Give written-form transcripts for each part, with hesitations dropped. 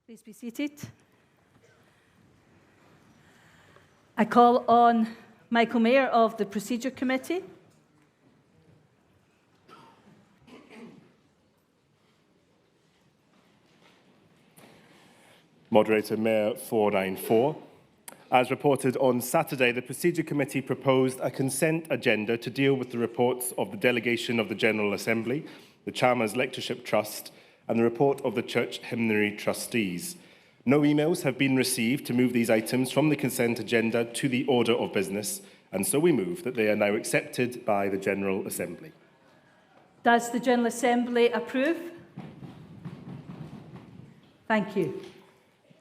Please be seated. I call on Michael Mayer of the Procedure Committee. Moderator, Mayor 494. As reported on Saturday, the Procedure Committee proposed a consent agenda to deal with the reports of the Delegation of the General Assembly, the Chalmers Lectureship Trust and the report of the Church Hymnary Trustees. No emails have been received to move these items from the consent agenda to the order of business, and so we move that they are now accepted by the General Assembly. Does the General Assembly approve? Thank you.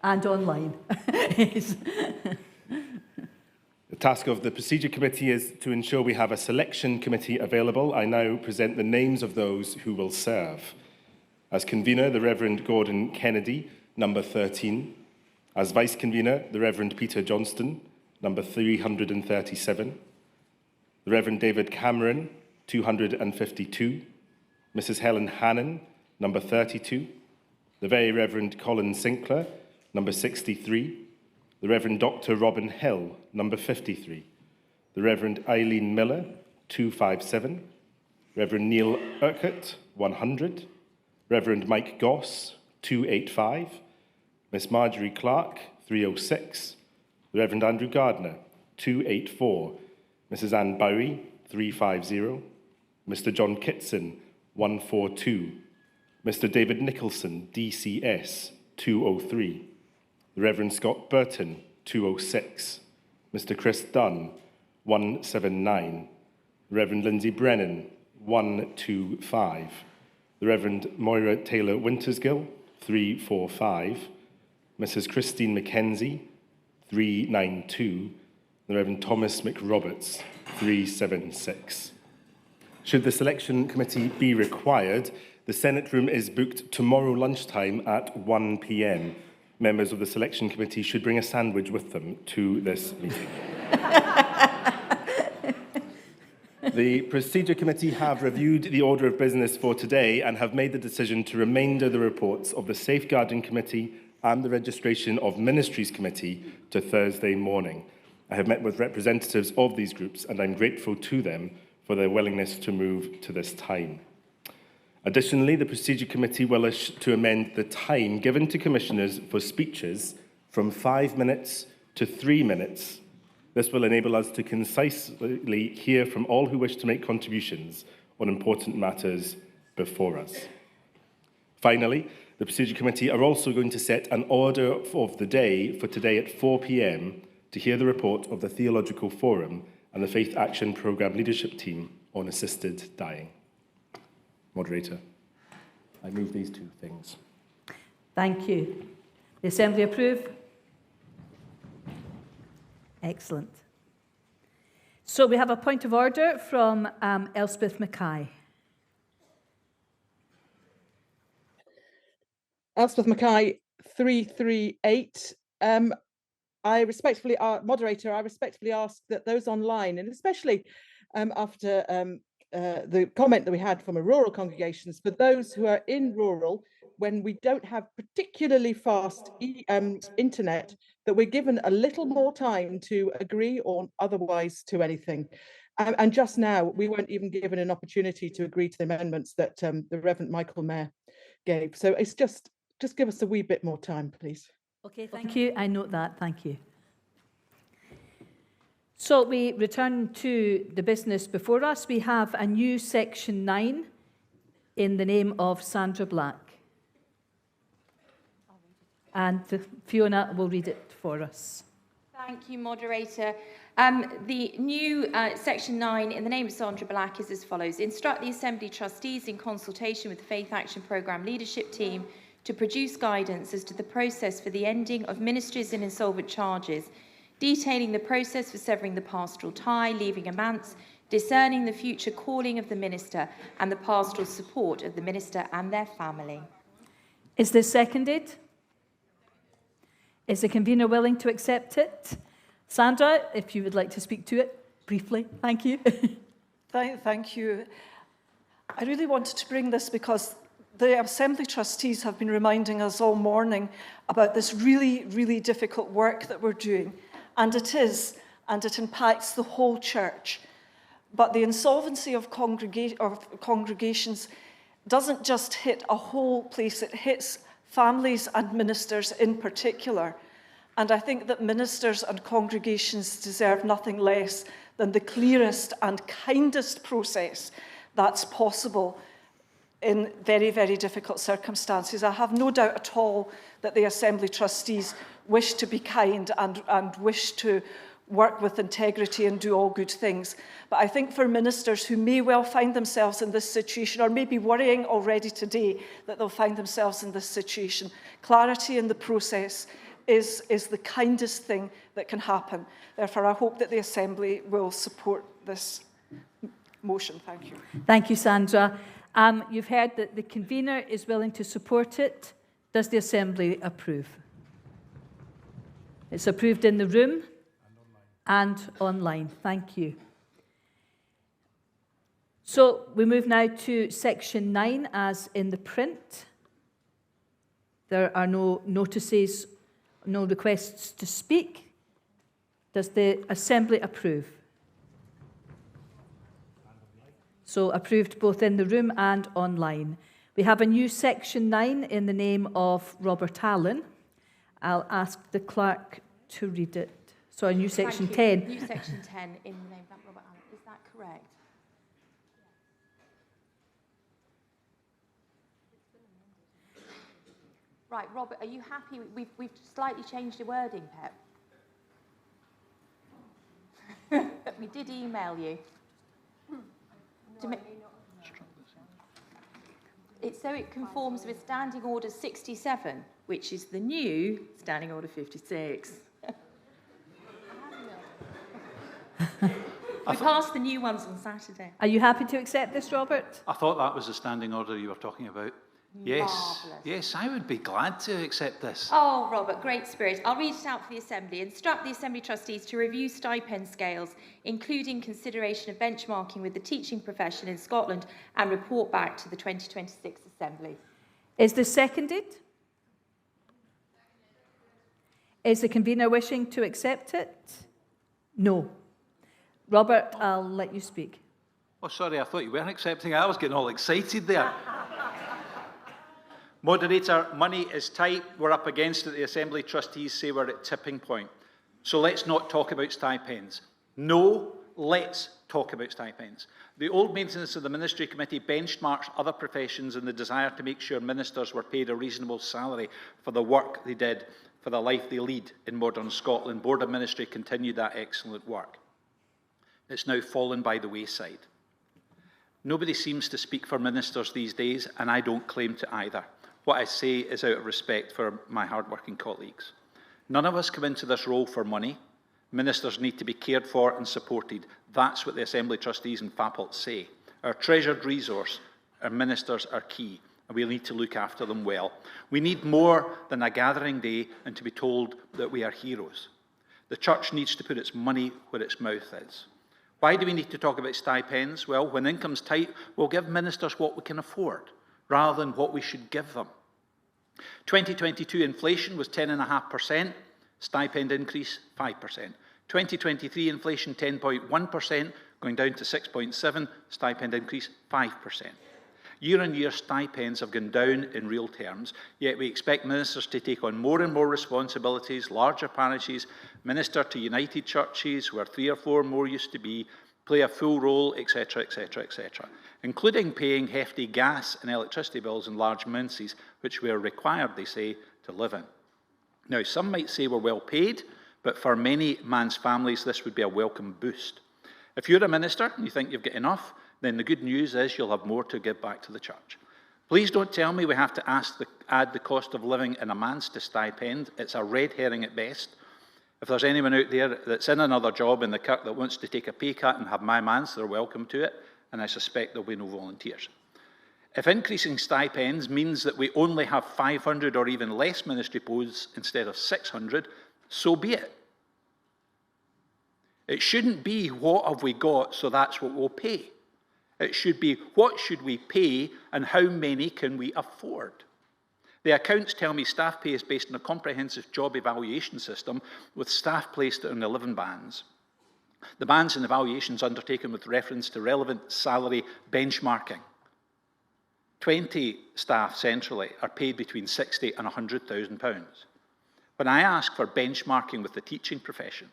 And online. The task of the Procedure Committee is to ensure we have a selection committee available. I now present the names of those who will serve. As convener, the Reverend Gordon Kennedy, number 13. As vice convener, the Reverend Peter Johnston, number 337. The Reverend David Cameron, 252. Mrs. Helen Hannon, number 32. The Very Reverend Colin Sinclair, number 63. The Reverend Dr. Robin Hill, number 53. The Reverend Eileen Miller, 257. Reverend Neil Urquhart, 100. Reverend Mike Goss, 285. Miss Marjorie Clark, 306. The Reverend Andrew Gardner, 284. Mrs. Anne Bowie, 350. Mr. John Kitson, 142. Mr. David Nicholson, DCS, 203. The Reverend Scott Burton, 206. Mr. Chris Dunn, 179. The Reverend Lindsay Brennan, 125. The Reverend Moira Taylor Wintersgill, 345. Mrs. Christine Mackenzie, 392. The Reverend Thomas McRoberts, 376. Should the selection committee be required, the Senate room is booked tomorrow lunchtime at 1 p.m. Members of the selection committee should bring a sandwich with them to this meeting. The Procedure Committee have reviewed the order of business for today and have made the decision to remainder the reports of the Safeguarding Committee and the Registration of Ministries Committee to Thursday morning. I have met with representatives of these groups and I'm grateful to them for their willingness to move to this time. Additionally, the Procedure Committee will wish to amend the time given to commissioners for speeches from 5 minutes to 3 minutes. This will enable us to concisely hear from all who wish to make contributions on important matters before us. Finally, the Procedure Committee are also going to set an order of the day for today at 4 p.m. to hear the report of the Theological Forum and the Faith Action Programme Leadership Team on assisted dying. Moderator, I move these two things. Thank you. The Assembly approve? Excellent. So we have a point of order from Elspeth Mackay. Elspeth Mackay, 338. I respectfully ask that those online, and especially after the comment that we had from a rural congregations, for those who are in rural, when we don't have particularly fast internet, that we're given a little more time to agree or otherwise to anything. And just now, we weren't even given an opportunity to agree to the amendments that the Reverend Michael Mayer gave. So it's just give us a wee bit more time, please. Okay, thank you. I note that. Thank you. So we return to the business before us. We have a new section 9 in the name of Sandra Black. And Fiona will read it for us. Thank you, Moderator. The new Section 9 in the name of Sandra Black is as follows. Instruct the Assembly Trustees in consultation with the Faith Action Programme Leadership Team to produce guidance as to the process for the ending of ministries in insolvent charges, detailing the process for severing the pastoral tie, leaving a manse, discerning the future calling of the minister and the pastoral support of the minister and their family. Is this seconded? Is the convener willing to accept it? Sandra, if you would like to speak to it briefly. Thank you. Thank you. I really wanted to bring this because the Assembly trustees have been reminding us all morning about this really, really difficult work that we're doing. And it is, and it impacts the whole church. But the insolvency of congregations doesn't just hit a whole place, it hits families and ministers in particular. And I think that ministers and congregations deserve nothing less than the clearest and kindest process that's possible in very, very difficult circumstances. I have no doubt at all that the Assembly trustees wish to be kind and wish to work with integrity and do all good things. But I think for ministers who may well find themselves in this situation, or may be worrying already today that they'll find themselves in this situation, clarity in the process is the kindest thing that can happen. Therefore, I hope that the Assembly will support this motion. Thank you. Thank you, Sandra. You've heard that the convener is willing to support it. Does the Assembly approve? It's approved in the room and online. Thank you. So we move now to section 9 as in the print. There are no notices, no requests to speak. Does the Assembly approve? So approved both in the room and online. We have a new section 9 in the name of Robert Allen. I'll ask the clerk to read it. So a new section 10. New section 10 in the name of Robert Allen. Is that correct? Right, Robert, are you happy? We've slightly changed the wording, Pep. We did email you. So it conforms with Standing Order 67, which is the new Standing Order 56. We passed the new ones on Saturday. Are you happy to accept this, Robert? I thought that was the standing order you were talking about. Yes, Marvellous. yes, I would be glad to accept this. Oh, Robert, great spirit. I'll read it out for the Assembly. Instruct the Assembly trustees to review stipend scales, including consideration of benchmarking with the teaching profession in Scotland, and report back to the 2026 Assembly. Is this seconded? Is the convener wishing to accept it? No. Robert, I'll let you speak. Oh, sorry, I thought you weren't accepting it. I was getting all excited there. Moderator, money is tight. We're up against it. The Assembly trustees say we're at tipping point. So let's not talk about stipends. No, let's talk about stipends. The old maintenance of the Ministry Committee benchmarks other professions in the desire to make sure ministers were paid a reasonable salary for the work they did, for the life they lead in modern Scotland. Board of Ministry continued that excellent work. It's now fallen by the wayside. Nobody seems to speak for ministers these days, and I don't claim to either. What I say is out of respect for my hard-working colleagues. None of us come into this role for money. Ministers need to be cared for and supported. That's what the Assembly trustees and FAPLT say. Our treasured resource, our ministers are key, and we need to look after them well. We need more than a gathering day and to be told that we are heroes. The Church needs to put its money where its mouth is. Why do we need to talk about stipends? Well, when income's tight, we'll give ministers what we can afford, rather than what we should give them. 2022 inflation was 10.5%, stipend increase 5%. 2023 inflation 10.1%, going down to 6.7%, stipend increase 5%. Year-on-year stipends have gone down in real terms, yet we expect ministers to take on more and more responsibilities, larger parishes, minister to United Churches, where 3 or 4 more used to be, play a full role, etc., etc., etc., including paying hefty gas and electricity bills in large amounts, which we are required, they say, to live in. Now, some might say we're well paid, but for many man's families, this would be a welcome boost. If you're a minister and you think you've got enough, then the good news is you'll have more to give back to the Church. Please don't tell me we have to add the cost of living in a man's to stipend. It's a red herring at best. If there's anyone out there that's in another job in the Kirk that wants to take a pay cut and have my man's, they're welcome to it, and I suspect there'll be no volunteers. If increasing stipends means that we only have 500 or even less ministry posts instead of 600, so be it. It shouldn't be what have we got, so that's what we'll pay. It should be, what should we pay and how many can we afford? The accounts tell me staff pay is based on a comprehensive job evaluation system with staff placed in 11 bands. The bands and evaluations undertaken with reference to relevant salary benchmarking. 20 staff centrally are paid between £60,000 and £100,000. When I ask for benchmarking with the teaching profession,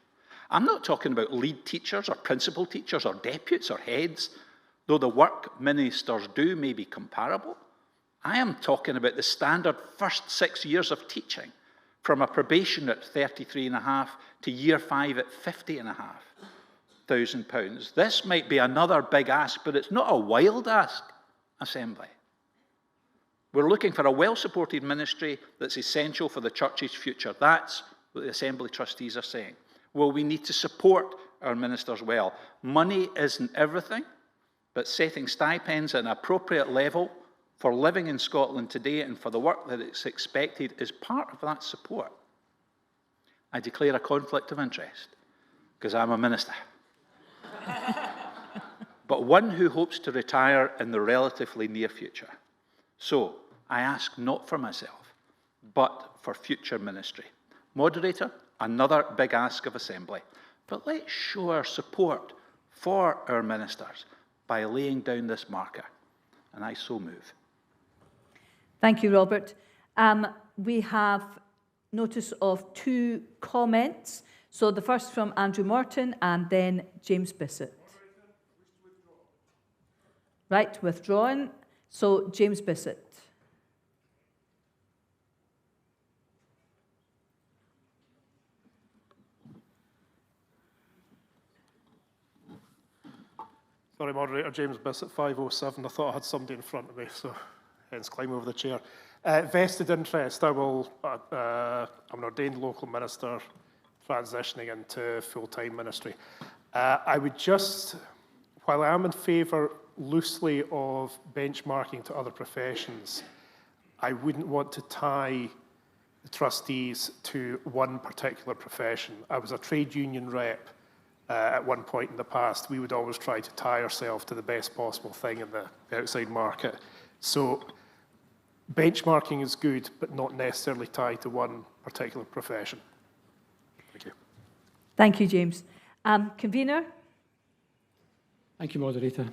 I'm not talking about lead teachers or principal teachers or deputies or heads, though the work ministers do may be comparable. I am talking about the standard first 6 years of teaching, from a probation at 33.5 to year 5 at 50.5 £1,000. This might be another big ask, but it's not a wild ask, Assembly. We're looking for a well-supported ministry that's essential for the church's future. That's what the Assembly trustees are saying. Well, we need to support our ministers well. Money isn't everything, but setting stipends at an appropriate level for living in Scotland today and for the work that is expected is part of that support. I declare a conflict of interest because I'm a minister. But one who hopes to retire in the relatively near future. So I ask not for myself, but for future ministry. Moderator, another big ask of Assembly. But let's show our support for our ministers by laying down this marker. And I so move. Thank you, Robert. We have notice of 2 comments. So the first from Andrew Morton and then James Bissett. Right, withdrawn. So James Bissett. Sorry, Moderator, James Bissett, 507. I thought I had somebody in front of me, so hence climb over the chair. Vested interest. I'm an ordained local minister transitioning into full-time ministry. I would just, while I am in favour loosely of benchmarking to other professions, I wouldn't want to tie the trustees to one particular profession. I was a trade union rep at one point in the past. We would always try to tie ourselves to the best possible thing in the outside market. So benchmarking is good, but not necessarily tied to one particular profession. Thank you. Thank you, James. Convener? Thank you, Moderator.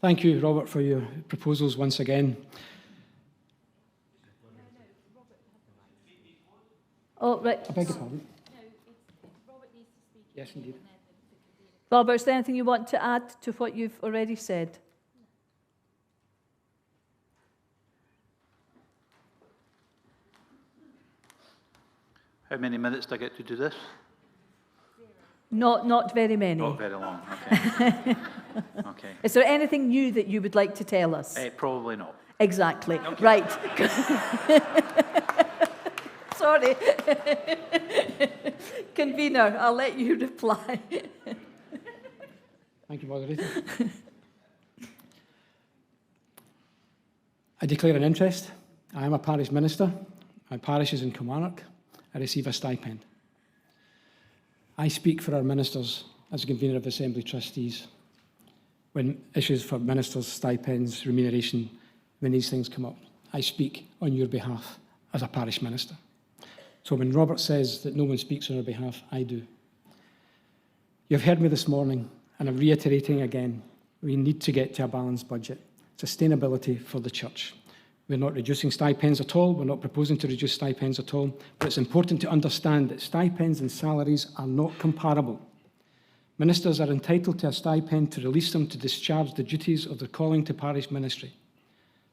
Thank you, Robert, for your proposals once again. Oh, right. I beg your pardon? Yes, indeed. Robert, is there anything you want to add to what you've already said? How many minutes do I get to do this? Not very many. Not very long, okay. Okay. Is there anything new that you would like to tell us? Probably not. Exactly. Okay. Right. Sorry. Convener, I'll let you reply. Thank you, Moderator. I declare an interest. I am a parish minister. My parish is in Kilmarnock. I receive a stipend. I speak for our ministers as a convener of Assembly Trustees when issues for ministers' stipends, remuneration, when these things come up. I speak on your behalf as a parish minister. So when Robert says that no one speaks on our behalf, I do. You've heard me this morning, and I'm reiterating again, we need to get to a balanced budget. Sustainability for the church. We're not reducing stipends at all. We're not proposing to reduce stipends at all. But it's important to understand that stipends and salaries are not comparable. Ministers are entitled to a stipend to release them to discharge the duties of their calling to parish ministry.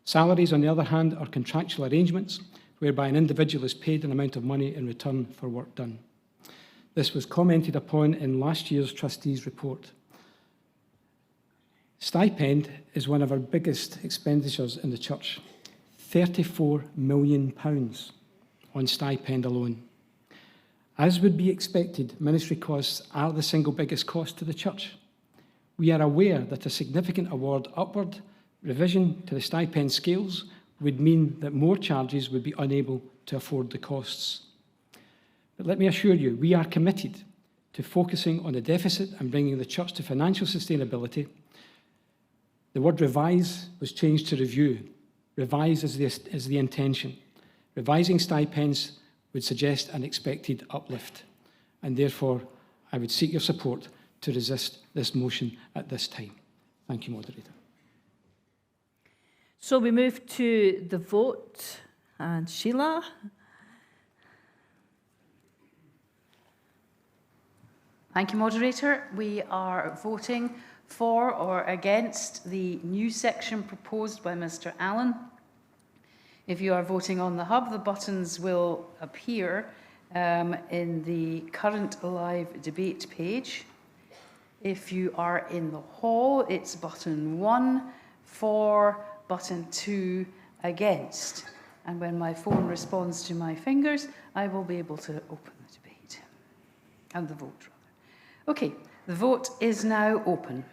Salaries, on the other hand, are contractual arrangements whereby an individual is paid an amount of money in return for work done. This was commented upon in last year's Trustees' report. Stipend is one of our biggest expenditures in the church. £34 million on stipend alone. As would be expected, ministry costs are the single biggest cost to the church. We are aware that a significant upward revision to the stipend scales would mean that more charges would be unable to afford the costs. But let me assure you, we are committed to focusing on the deficit and bringing the church to financial sustainability. The word revise was changed to review. Revise is the intention. Revising stipends would suggest an expected uplift, and therefore I would seek your support to resist this motion at this time. Thank you, Moderator. So we move to the vote, and Sheila. Thank you, Moderator. We are voting for or against the new section proposed by Mr. Allen. If you are voting on the hub, the buttons will appear in the current live debate page. If you are in the hall, it's button 1 for, button 2 against. And when my phone responds to my fingers, I will be able to open the debate, and the vote rather. Okay, the vote is now open.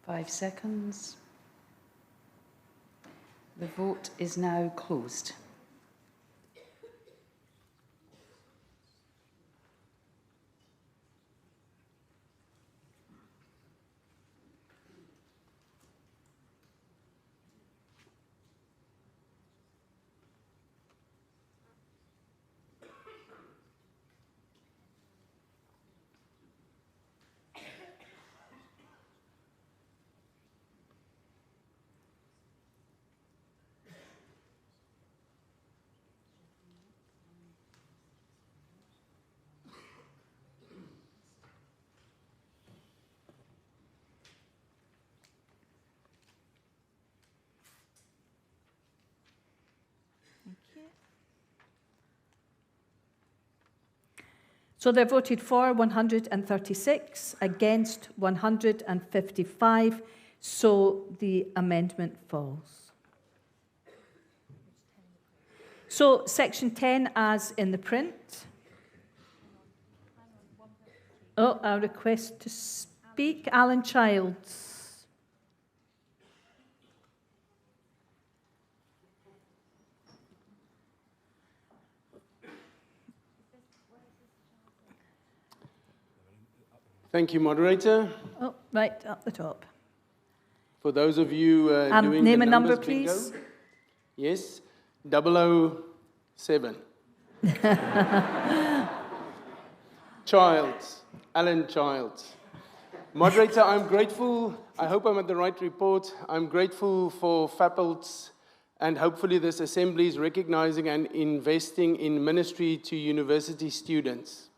Five seconds. The vote is now closed. So they're voted for 136, against 155, so the amendment falls. So section 10 as in the print. Oh, a request to speak, Alan Childs. Thank you, Moderator. Oh, right, up the top. For those of you doing name the and number, numbers bingo, please. Yes, 007. Childs, Alan Childs. Moderator, I'm grateful. I hope I'm at the right report. I'm grateful for faculties and hopefully this Assembly is recognizing and investing in ministry to university students.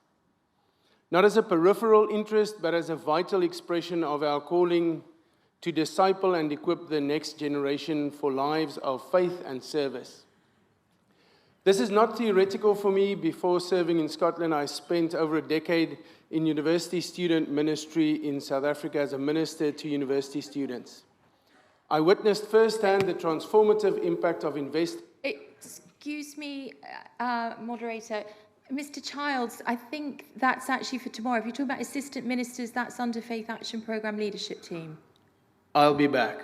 Not as a peripheral interest, but as a vital expression of our calling to disciple and equip the next generation for lives of faith and service. This is not theoretical for me. Before serving in Scotland, I spent over a decade in university student ministry in South Africa as a minister to university students. I witnessed firsthand the transformative impact of Excuse me, Moderator. Mr. Childs, I think that's actually for tomorrow. If you're talking about assistant ministers, that's under Faith Action Programme Leadership Team. I'll be back.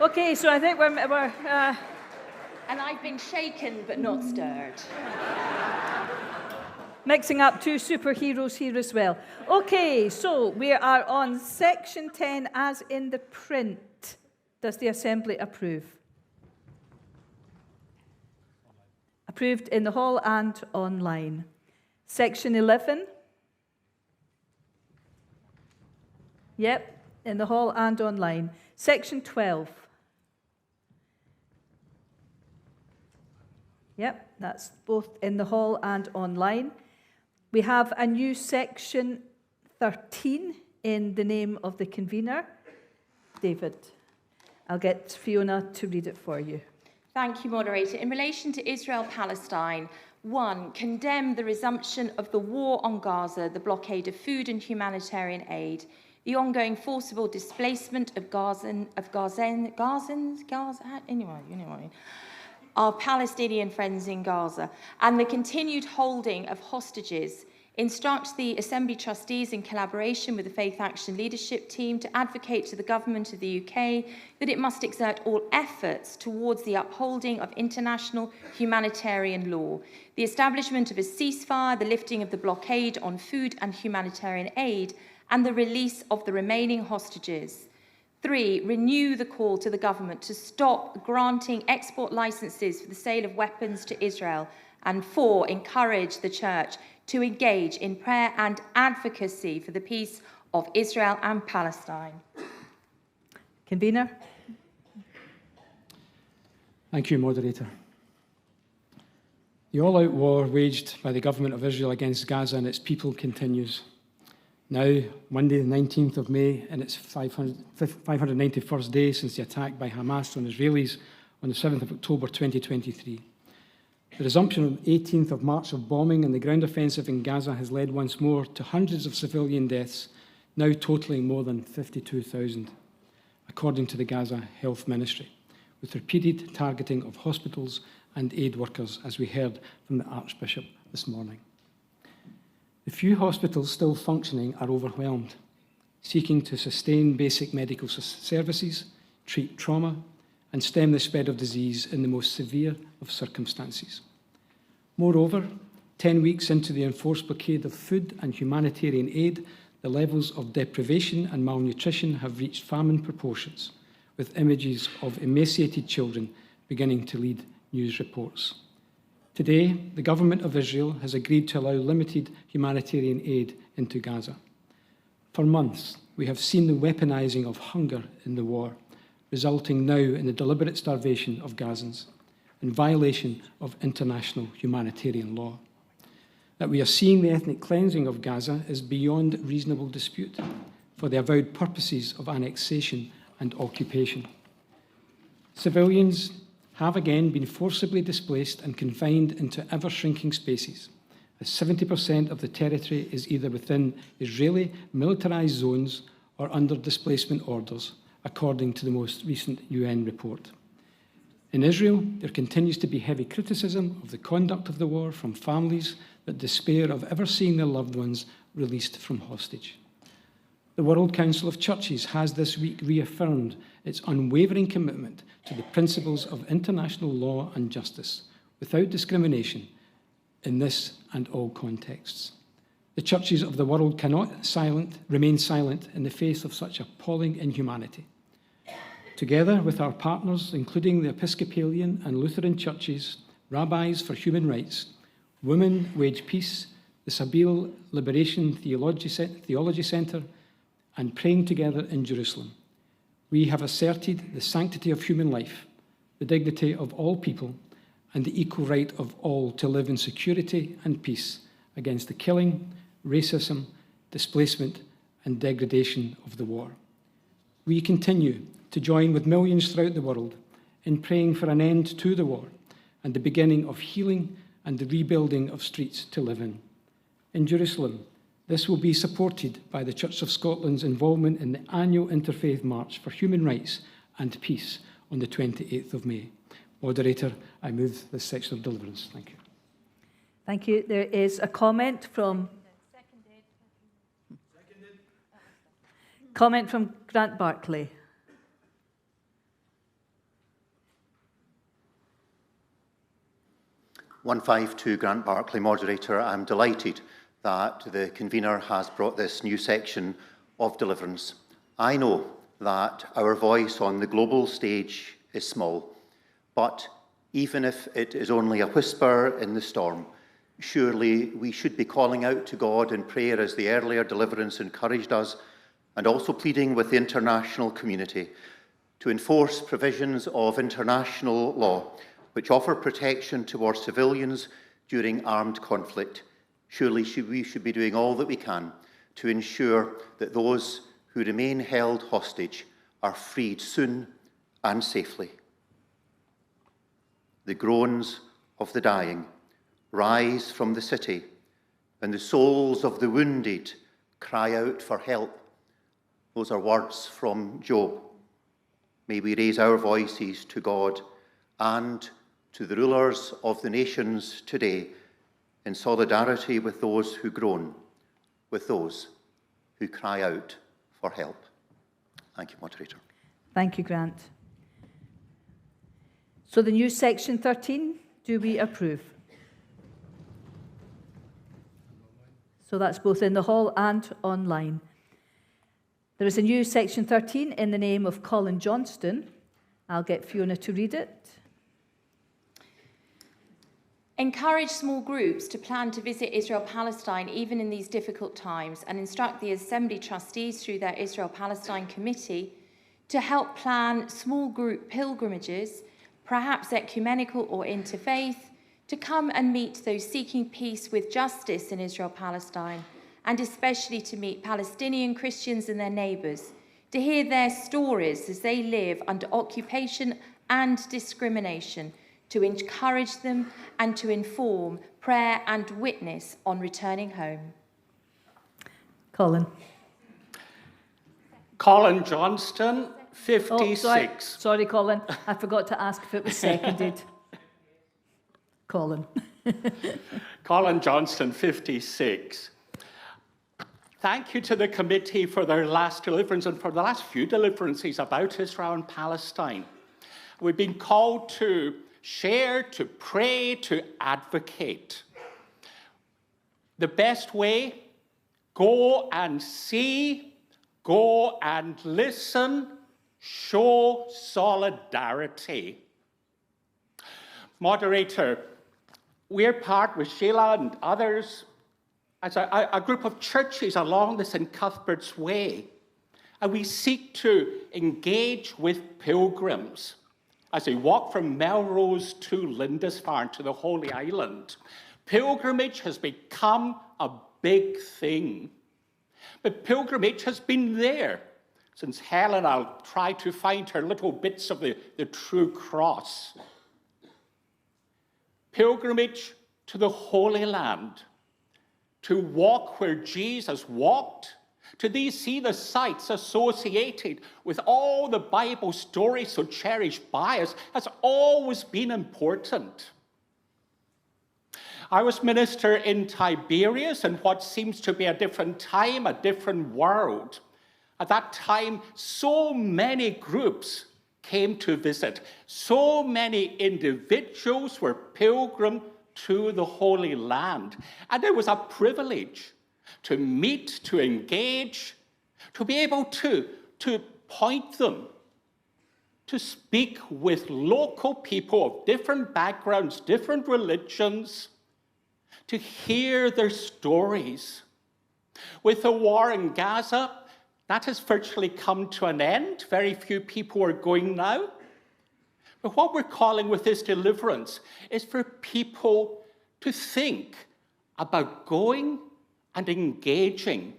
Okay, so I think we're And I've been shaken but not stirred. mixing up two superheroes here as well. Okay, so we are on section 10 as in the print. Does the Assembly approve? Approved in the hall and online. Section 11. Yep, in the hall and online. Section 12. Yep, that's both in the hall and online. We have a new section 13 in the name of the convener, David. I'll get Fiona to read it for you. Thank you, Moderator. In relation to Israel-Palestine, 1, condemn the resumption of the war on Gaza, the blockade of food and humanitarian aid, the ongoing forcible displacement of our Palestinian friends in Gaza, and the continued holding of hostages Instruct the Assembly Trustees in collaboration with the Faith Action Leadership Team to advocate to the Government of the UK that it must exert all efforts towards the upholding of international humanitarian law, the establishment of a ceasefire, the lifting of the blockade on food and humanitarian aid, and the release of the remaining hostages. 3, renew the call to the Government to stop granting export licences for the sale of weapons to Israel. And 4, encourage the Church to engage in prayer and advocacy for the peace of Israel and Palestine. Convener. Thank you, Moderator. The all-out war waged by the Government of Israel against Gaza and its people continues. Now, Monday, the 19th of May, in its 591st day since the attack by Hamas on Israelis on the 7th of October 2023. The resumption on the 18th of March of bombing and the ground offensive in Gaza has led once more to hundreds of civilian deaths, now totalling more than 52,000, according to the Gaza Health Ministry, with repeated targeting of hospitals and aid workers, as we heard from the Archbishop this morning. The few hospitals still functioning are overwhelmed, seeking to sustain basic medical services, treat trauma, and stem the spread of disease in the most severe of circumstances. Moreover, 10 weeks into the enforced blockade of food and humanitarian aid, the levels of deprivation and malnutrition have reached famine proportions, with images of emaciated children beginning to lead news reports. Today, the Government of Israel has agreed to allow limited humanitarian aid into Gaza. For months, we have seen the weaponising of hunger in the war, resulting now in the deliberate starvation of Gazans, in violation of international humanitarian law. That we are seeing the ethnic cleansing of Gaza is beyond reasonable dispute for the avowed purposes of annexation and occupation. Civilians have again been forcibly displaced and confined into ever-shrinking spaces, as 70% of the territory is either within Israeli militarised zones or under displacement orders, according to the most recent UN report. In Israel, there continues to be heavy criticism of the conduct of the war from families that despair of ever seeing their loved ones released from hostage. The World Council of Churches has this week reaffirmed its unwavering commitment to the principles of international law and justice, without discrimination, in this and all contexts. The churches of the world cannot remain silent in the face of such appalling inhumanity. Together with our partners, including the Episcopalian and Lutheran churches, Rabbis for Human Rights, Women Wage Peace, the Sabeel Liberation Theology Centre, and Praying Together in Jerusalem, we have asserted the sanctity of human life, the dignity of all people, and the equal right of all to live in security and peace against the killing, racism, displacement, and degradation of the war. We continue to join with millions throughout the world in praying for an end to the war and the beginning of healing and the rebuilding of streets to live in. In Jerusalem, this will be supported by the Church of Scotland's involvement in the annual Interfaith March for Human Rights and Peace on the 28th of May. Moderator, I move this section of deliverance. Thank you. Thank you. There is a comment from... Comment from Grant Barclay. (152) Grant Barclay, Moderator. I'm delighted that the convener has brought this new section of deliverance. I know that our voice on the global stage is small, but even if it is only a whisper in the storm, surely we should be calling out to God in prayer as the earlier deliverance encouraged us, and also pleading with the international community to enforce provisions of international law which offer protection towards civilians during armed conflict. Surely we should be doing all that we can to ensure that those who remain held hostage are freed soon and safely. The groans of the dying rise from the city, and the souls of the wounded cry out for help. Those are words from Job. May we raise our voices to God and to the rulers of the nations today in solidarity with those who groan, with those who cry out for help. Thank you, Moderator. Thank you, Grant. So the new section 13, do we approve? So that's both in the hall and online. There is a new section 13 in the name of Colin Johnston. I'll get Fiona to read it. Encourage small groups to plan to visit Israel-Palestine even in these difficult times, and instruct the Assembly Trustees through their Israel-Palestine Committee to help plan small group pilgrimages, perhaps ecumenical or interfaith, to come and meet those seeking peace with justice in Israel-Palestine, and especially to meet Palestinian Christians and their neighbours, to hear their stories as they live under occupation and discrimination, to encourage them and to inform prayer and witness on returning home. Colin. Colin Johnston, 56. Oh, sorry, Colin. I forgot to ask if it was seconded. Colin. Colin Johnston, 56. Thank you to the committee for their last deliverance and for the last few deliverances about Israel and Palestine. We've been called to share, to pray, to advocate. The best way, go and see, go and listen, show solidarity. Moderator, we're part with Sheila and others as a group of churches along the St. Cuthbert's Way, and we seek to engage with pilgrims as they walk from Melrose to Lindisfarne to the Holy Island. Pilgrimage has become a big thing. But pilgrimage has been there since Helena tried to find her little bits of the true cross. Pilgrimage to the Holy Land, to walk where Jesus walked, to see the sights associated with all the Bible stories so cherished by us, has always been important. I was minister in Tiberias in what seems to be a different time, a different world. At that time, so many groups came to visit. So many individuals were pilgrim to the Holy Land. And it was a privilege to meet, to engage, to be able to point them, to speak with local people of different backgrounds, different religions, to hear their stories. With the war in Gaza, that has virtually come to an end. Very few people are going now. But what we're calling with this deliverance is for people to think about going and engaging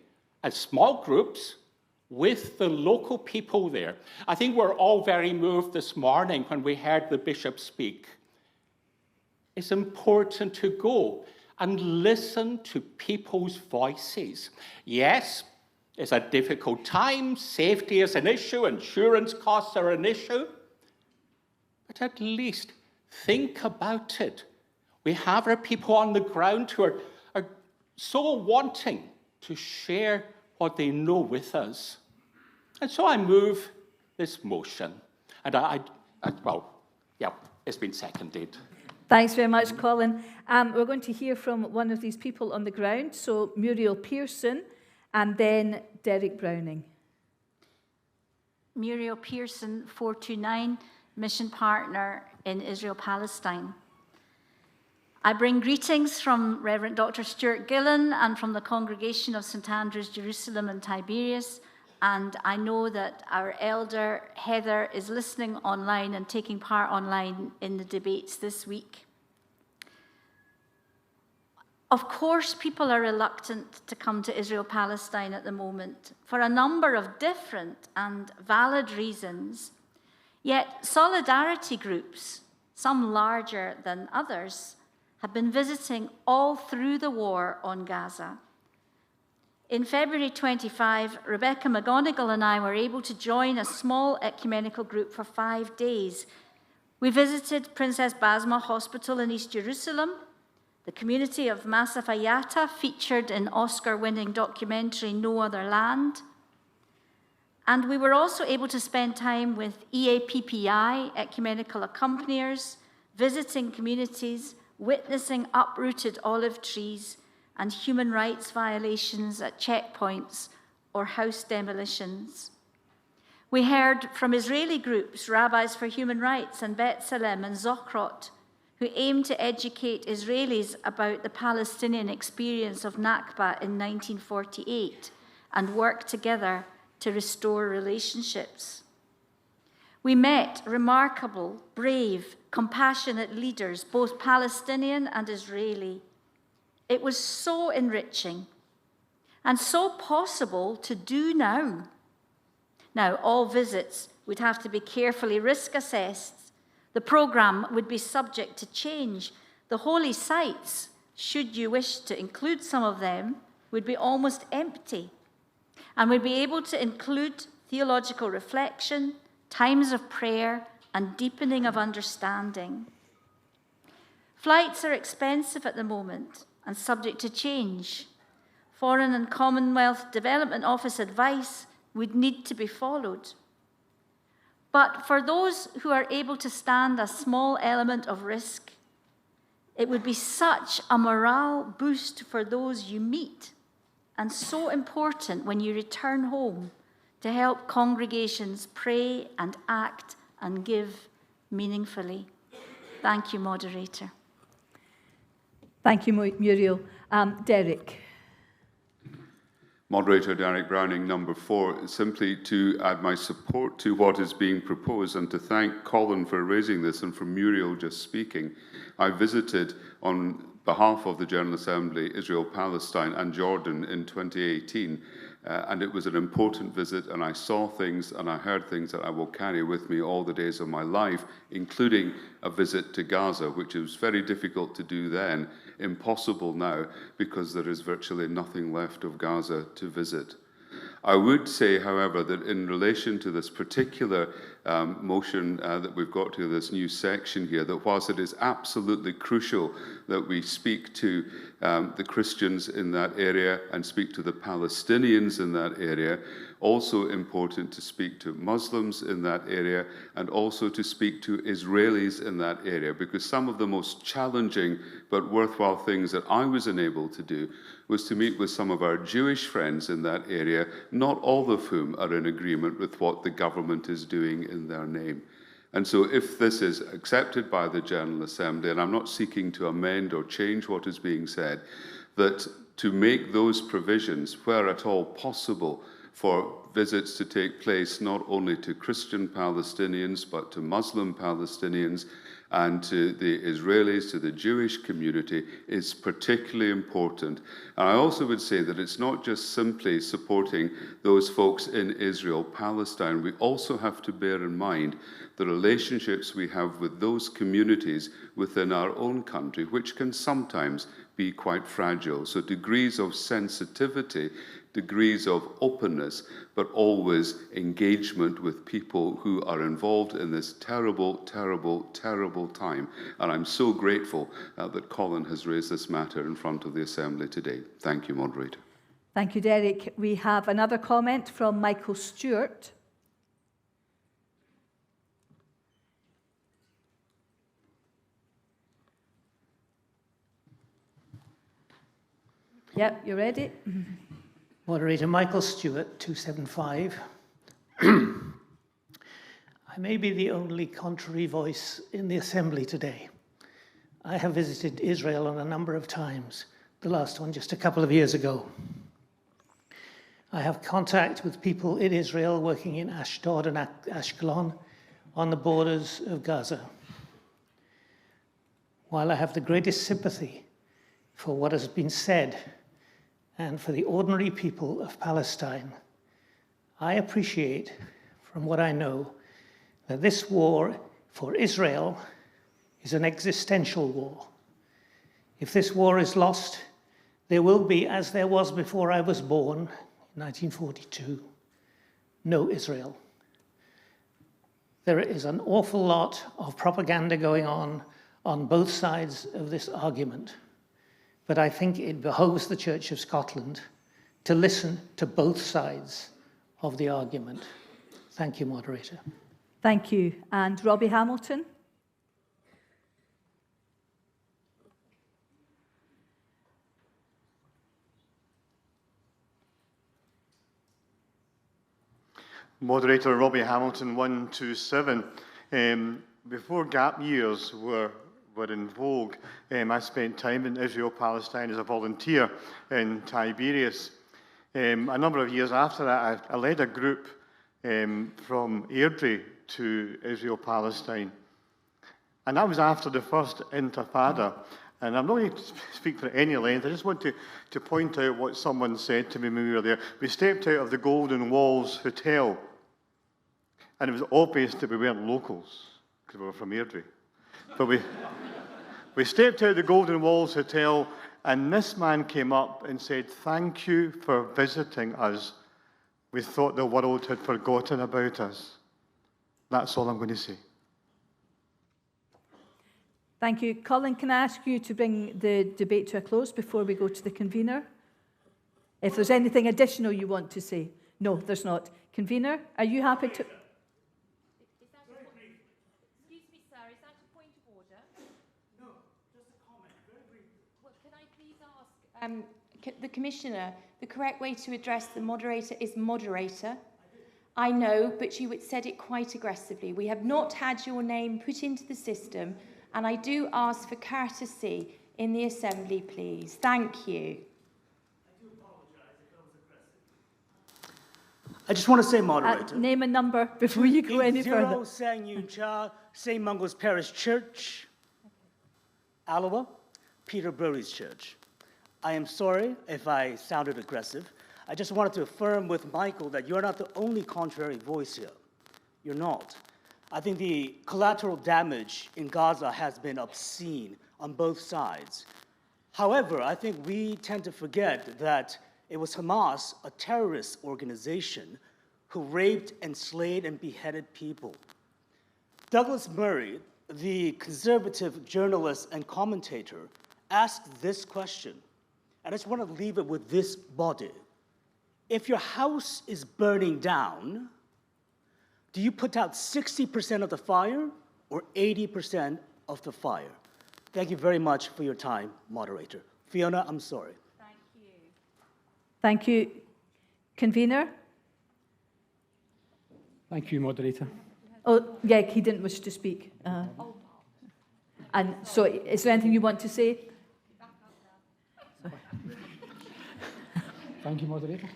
as small groups with the local people there. I think we're all very moved this morning when we heard the bishop speak. It's important to go and listen to people's voices. Yes, it's a difficult time. Safety is an issue. Insurance costs are an issue. But at least think about it. We have our people on the ground who are so wanting to share what they know with us. And so I move this motion. And it's been seconded. Thanks very much, Colin. We're going to hear from one of these people on the ground, so Muriel Pearson, and then Derek Browning. Muriel Pearson, 429, mission partner in Israel-Palestine. I bring greetings from Reverend Dr. Stuart Gillen and from the congregation of St. Andrews, Jerusalem and Tiberias, and I know that our elder Heather is listening online and taking part online in the debates this week. Of course, people are reluctant to come to Israel-Palestine at the moment for a number of different and valid reasons, yet solidarity groups, some larger than others, have been visiting all through the war on Gaza. In February 25, Rebecca McGonigal and I were able to join a small ecumenical group for 5 days. We visited Princess Basma Hospital in East Jerusalem, the community of Massafayyata, featured in Oscar-winning documentary No Other Land. And we were also able to spend time with EAPPI, ecumenical accompaniers, visiting communities, witnessing uprooted olive trees and human rights violations at checkpoints or house demolitions. We heard from Israeli groups, Rabbis for Human Rights and B'Tselem and Zochrot, who aim to educate Israelis about the Palestinian experience of Nakba in 1948 and work together to restore relationships. We met remarkable, brave, compassionate leaders, both Palestinian and Israeli. It was so enriching and so possible to do now. Now, all visits would have to be carefully risk assessed. The programme would be subject to change. The holy sites, should you wish to include some of them, would be almost empty, and we'd be able to include theological reflection, times of prayer, and deepening of understanding. Flights are expensive at the moment and subject to change. Foreign and Commonwealth Development Office advice would need to be followed. But for those who are able to stand a small element of risk, it would be such a morale boost for those you meet, and so important when you return home to help congregations pray and act and give meaningfully. Thank you, Moderator. Thank you, Muriel. Derek. Moderator Derek Browning, number 4, simply to add my support to what is being proposed and to thank Colin for raising this and for Muriel just speaking. I visited on behalf of the General Assembly, Israel, Palestine and Jordan in 2018, and it was an important visit, and I saw things and I heard things that I will carry with me all the days of my life, including a visit to Gaza, which was very difficult to do then, impossible now, because there is virtually nothing left of Gaza to visit. I would say, however, that in relation to this particular motion that we've got to this new section here, that whilst it is absolutely crucial that we speak to the Christians in that area and speak to the Palestinians in that area, also important to speak to Muslims in that area and also to speak to Israelis in that area, because some of the most challenging but worthwhile things that I was unable to do was to meet with some of our Jewish friends in that area, not all of whom are in agreement with what the government is doing in their name. And so if this is accepted by the General Assembly, and I'm not seeking to amend or change what is being said, that to make those provisions where at all possible for visits to take place not only to Christian Palestinians but to Muslim Palestinians and to the Israelis, to the Jewish community, is particularly important. And I also would say that it's not just simply supporting those folks in Israel, Palestine. We also have to bear in mind the relationships we have with those communities within our own country, which can sometimes be quite fragile. So degrees of sensitivity, degrees of openness, but always engagement with people who are involved in this terrible, terrible, terrible time. And I'm so grateful that Colin has raised this matter in front of the Assembly today. Thank you, Moderator. Thank you, Derek. We have another comment from Michael Stewart. Yep, you ready? Moderator Michael Stewart, 275. I may be the only contrary voice in the Assembly today. I have visited Israel on a number of times, the last one just a couple of years ago. I have contact with people in Israel working in Ashdod and Ashkelon on the borders of Gaza. While I have the greatest sympathy for what has been said and for the ordinary people of Palestine, I appreciate, from what I know, that this war for Israel is an existential war. If this war is lost, there will be, as there was before I was born in 1942, no Israel. There is an awful lot of propaganda going on both sides of this argument. but I think it behoves the Church of Scotland to listen to both sides of the argument. Thank you, Moderator. Thank you. And Robbie Hamilton? Moderator Robbie Hamilton, 127. Before gap years were in vogue, I spent time in Israel-Palestine as a volunteer in Tiberias. A number of years after that, I led a group from Airdrie to Israel-Palestine. And that was after the first Intifada. And I'm not going to speak for any length. I just want to point out what someone said to me when we were there. We stepped out of the Golden Walls Hotel, and it was obvious that we weren't locals, because we were from Airdrie. But we stepped out of the Golden Walls Hotel, and this man came up and said, "Thank you for visiting us. We thought the world had forgotten about us." That's all I'm going to say. Thank you. Colin, can I ask you to bring the debate to a close before we go to the convener? If there's anything additional you want to say. No, there's not. Convener, are you happy to... Excuse me, sir, is that a point of order? No, just a comment, very briefly. Well, can I please ask the Commissioner, the correct way to address the moderator is moderator. I know, but you said it quite aggressively. We have not had your name put into the system, and I do ask for courtesy in the Assembly, please. Thank you. I just want to say, Moderator. Name a number before you go any further. Sang Yun Cha, St. Mungo's Parish Church, Alloa, Peter Brody's Church. I am sorry if I sounded aggressive. I just wanted to affirm with Michael that you're not the only contrary voice here. You're not. I think the collateral damage in Gaza has been obscene on both sides. However, I think we tend to forget that it was Hamas, a terrorist organization, who raped and slayed and beheaded people. Douglas Murray, the conservative journalist and commentator, asked this question, and I just want to leave it with this body. If your house is burning down, do you put out 60% of the fire or 80% of the fire? Thank you very much for your time, Moderator. Fiona, I'm sorry. Thank you. Thank you. Convener? Thank you, Moderator. Oh, yeah, he didn't wish to speak. And so, is there anything you want to say? Thank you, Moderator.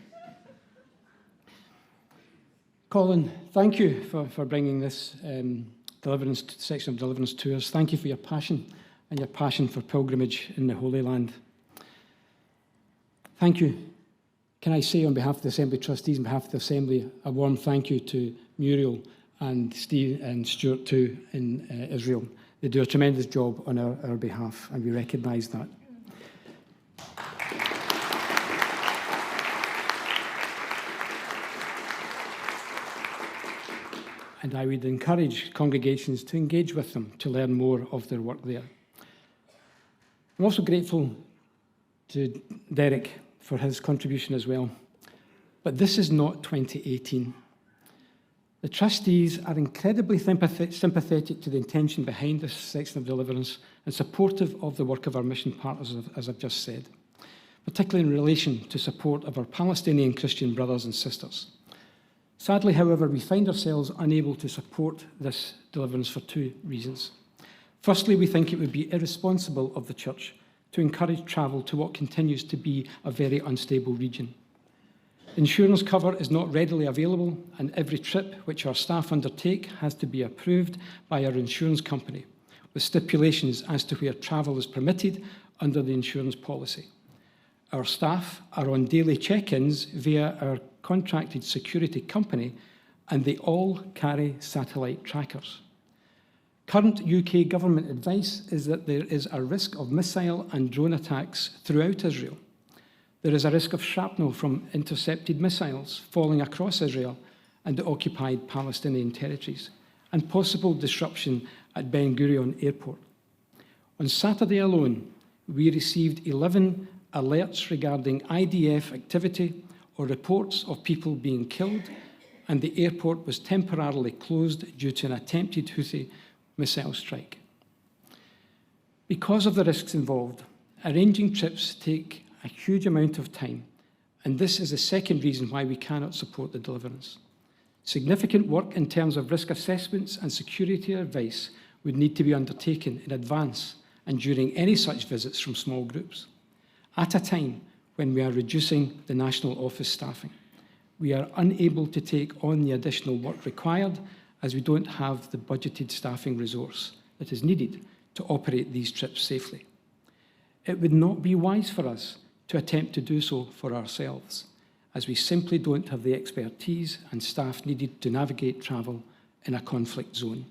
Colin, thank you for bringing this section of deliverance to us. Thank you for your passion and your passion for pilgrimage in the Holy Land. Thank you. Can I say on behalf of the Assembly Trustees, on behalf of the Assembly, a warm thank you to Muriel and Steve and Stuart too in Israel. They do a tremendous job on our behalf, and we recognise that. And I would encourage congregations to engage with them, to learn more of their work there. I'm also grateful to Derek for his contribution as well. But this is not 2018. The trustees are incredibly sympathetic to the intention behind this section of deliverance and supportive of the work of our mission partners, as I've just said, particularly in relation to support of our Palestinian Christian brothers and sisters. Sadly, however, we find ourselves unable to support this deliverance for two reasons. Firstly, we think it would be irresponsible of the Church to encourage travel to what continues to be a very unstable region. Insurance cover is not readily available, and every trip which our staff undertake has to be approved by our insurance company, with stipulations as to where travel is permitted under the insurance policy. Our staff are on daily check-ins via our contracted security company, and they all carry satellite trackers. Current UK government advice is that there is a risk of missile and drone attacks throughout Israel. There is a risk of shrapnel from intercepted missiles falling across Israel and the occupied Palestinian territories, and possible disruption at Ben Gurion Airport. On Saturday alone, we received 11 alerts regarding IDF activity or reports of people being killed, and the airport was temporarily closed due to an attempted Houthi missile strike. Because of the risks involved, arranging trips take a huge amount of time, and this is the second reason why we cannot support the deliverance. Significant work in terms of risk assessments and security advice would need to be undertaken in advance and during any such visits from small groups. At a time when we are reducing the national office staffing, we are unable to take on the additional work required as we don't have the budgeted staffing resource that is needed to operate these trips safely. It would not be wise for us to attempt to do so for ourselves, as we simply don't have the expertise and staff needed to navigate travel in a conflict zone.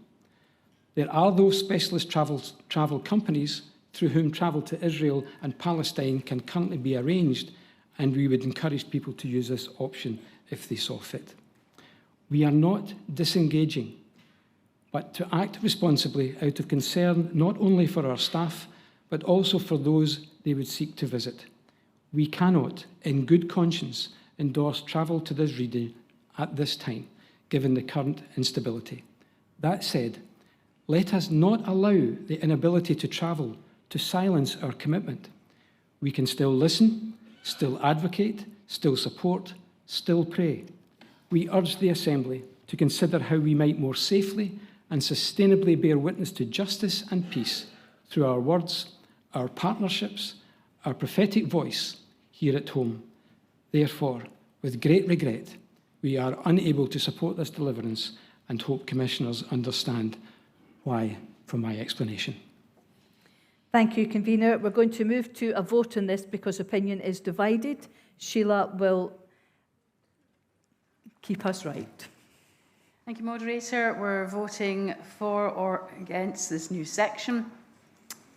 There are those specialist travel companies through whom travel to Israel and Palestine can currently be arranged, and we would encourage people to use this option if they saw fit. We are not disengaging, but to act responsibly out of concern not only for our staff, but also for those they would seek to visit. We cannot, in good conscience, endorse travel to this region at this time, given the current instability. That said, let us not allow the inability to travel to silence our commitment. We can still listen, still advocate, still support, still pray. We urge the Assembly to consider how we might more safely and sustainably bear witness to justice and peace through our words, our partnerships, our prophetic voice here at home. Therefore, with great regret, we are unable to support this deliverance and hope Commissioners understand why from my explanation. Thank you, Convener. We're going to move to a vote on this because opinion is divided. Sheila will keep us right. Thank you, Moderator. We're voting for or against this new section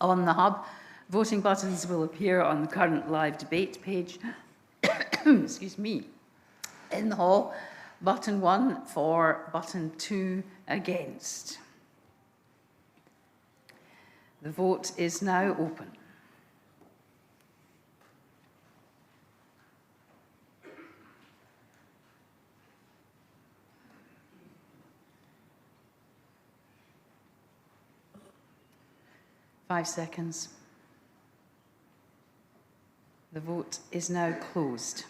on the hub. Voting buttons will appear on the current live debate page, excuse me, in the hall. Button 1 for, button 2 against. The vote is now open. Five seconds. The vote is now closed.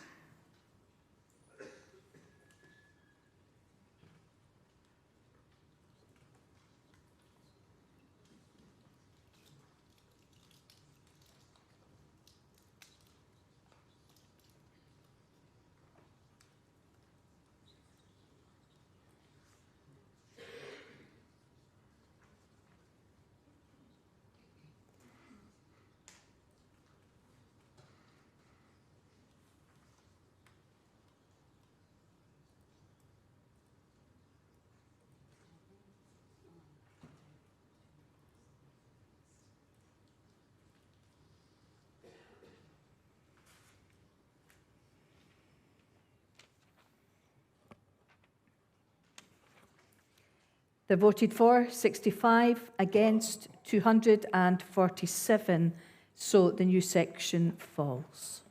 There voted for 65, against 247, so the new section falls.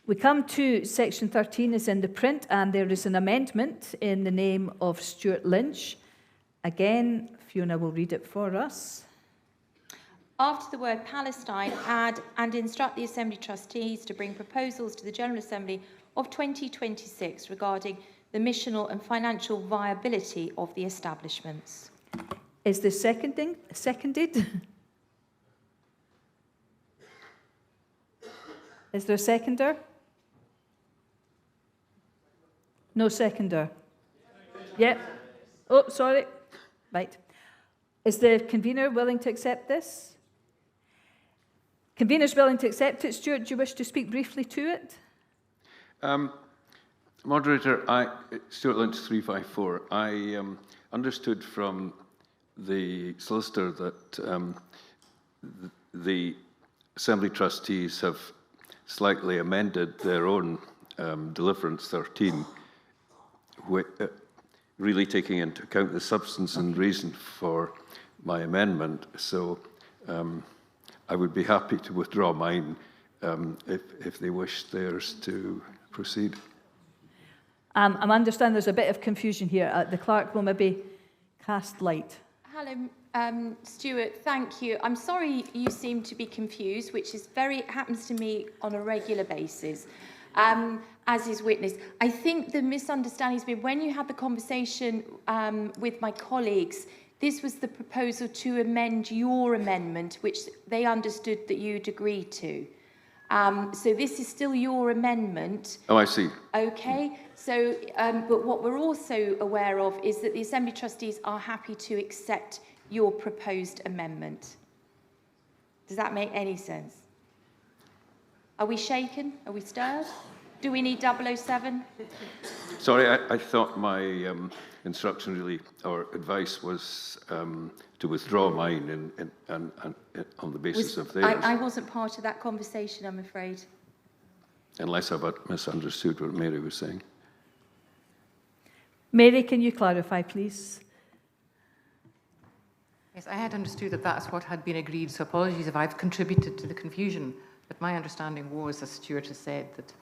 We come to section 13 is in the print, and there is an amendment in the name of Stuart Lynch. Again, Fiona will read it for us. After the word Palestine, add and instruct the Assembly Trustees to bring proposals to the General Assembly of 2026 regarding the missional and financial viability of the establishments. Is this seconded? Is there a seconder? No seconder. Yep. Oh, sorry. Right. Is the convener willing to accept this? Convener's willing to accept it. Stuart, do you wish to speak briefly to it? Moderator, Stuart Lynch 354. I understood from the solicitor that the Assembly Trustees have slightly amended their own Deliverance 13, really taking into account the substance and reason for my amendment. So I would be happy to withdraw mine if they wish theirs to proceed. I'm understanding there's a bit of confusion here. The clerk will maybe cast light. Hello, Stuart, thank you. I'm sorry you seem to be confused, which is happens to me on a regular basis, as is witnessed. I think the misunderstanding has been when you had the conversation with my colleagues, this was the proposal to amend your amendment, which they understood that you'd agreed to. So this is still your amendment. Oh, I see. Okay, so, but what we're also aware of is that the Assembly Trustees are happy to accept your proposed amendment. Does that make any sense? Are we shaken? Are we stirred? Do we need 007? Sorry, I thought my instruction really, or advice was to withdraw mine and on the basis of theirs. I wasn't part of that conversation, I'm afraid. Unless I've misunderstood what Mary was saying. Mary, can you clarify, please? Yes, I had understood that that's what had been agreed, so apologies if I've contributed to the confusion. But my understanding was, as Stuart has said, that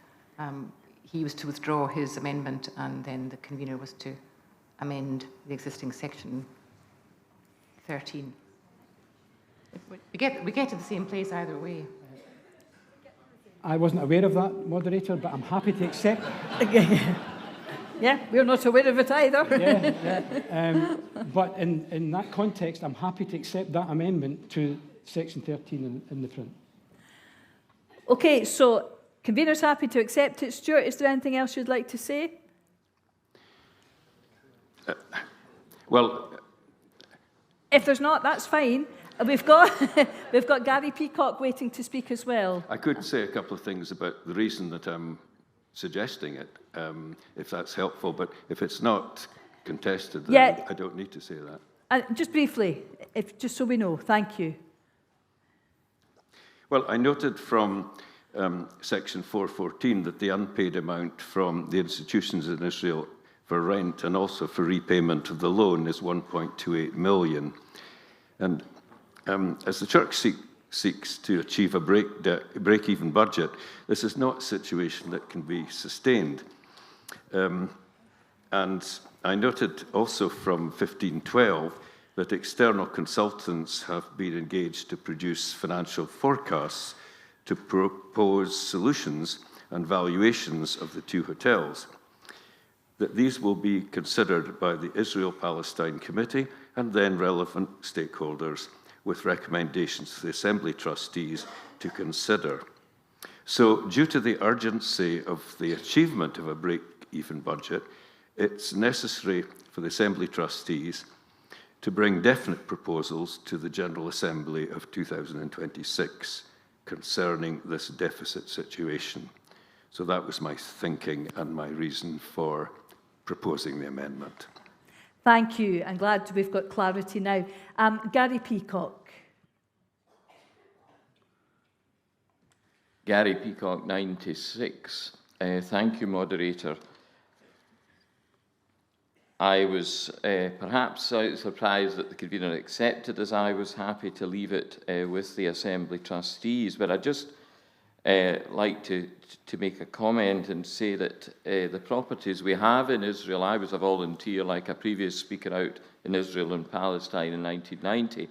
he was to withdraw his amendment and then the convener was to amend the existing section 13. We get to the same place either way. I wasn't aware of that, moderator, but I'm happy to accept. Yeah, we're not aware of it either. But in that context, I'm happy to accept that amendment to section 13 in the print. Okay, so convener's happy to accept it. Stuart, is there anything else you'd like to say? Well, if there's not, that's fine. We've got Gary Peacock waiting to speak as well. I could say a couple of things about the reason that I'm suggesting it, if that's helpful, but if it's not contested, then I don't need to say that. Just briefly, just so we know. Thank you. Well, I noted from section 414 that the unpaid amount from the institutions in Israel for rent and also for repayment of the loan is 1.28 million. And as the Church seeks to achieve a break-even budget, this is not a situation that can be sustained. And I noted also from 1512 that external consultants have been engaged to produce financial forecasts to propose solutions and valuations of the two hotels, that these will be considered by the Israel-Palestine Committee and then relevant stakeholders with recommendations to the Assembly Trustees to consider. So, due to the urgency of the achievement of a break-even budget, it's necessary for the Assembly Trustees to bring definite proposals to the General Assembly of 2026 concerning this deficit situation. So that was my thinking and my reason for proposing the amendment. Thank you. I'm glad we've got clarity now. Gary Peacock. Gary Peacock, 96. Thank you, moderator. I was perhaps surprised that the convener accepted, as I was happy to leave it with the Assembly Trustees, but I'd just like to make a comment and say that the properties we have in Israel, I was a volunteer like a previous speaker out in Israel and Palestine in 1990,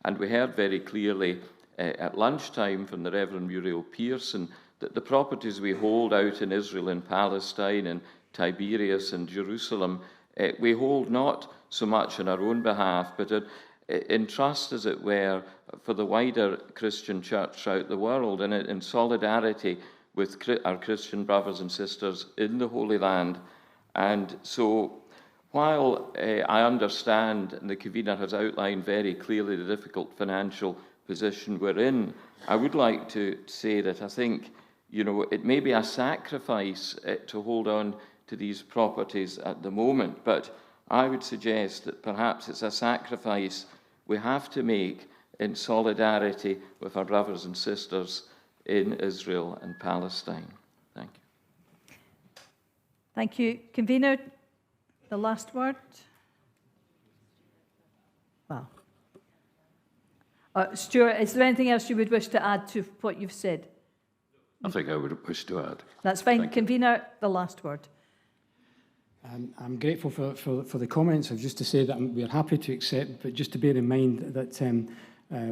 and we heard very clearly at lunchtime from the Reverend Muriel Pearson that the properties we hold out in Israel and Palestine and Tiberias and Jerusalem, we hold not so much on our own behalf, but in trust, as it were, for the wider Christian church throughout the world, and in solidarity with our Christian brothers and sisters in the Holy Land. And so, while I understand, and the convener has outlined very clearly the difficult financial position we're in, I would like to say that I think, it may be a sacrifice to hold on to these properties at the moment, but I would suggest that perhaps it's a sacrifice we have to make in solidarity with our brothers and sisters in Israel and Palestine. Thank you. Thank you. Convener, the last word. Well, Stuart, is there anything else you would wish to add to what you've said? Nothing I would wish to add. That's fine. Thank you. Convener, the last word. I'm grateful for the comments. Just to say that we're happy to accept, but just to bear in mind that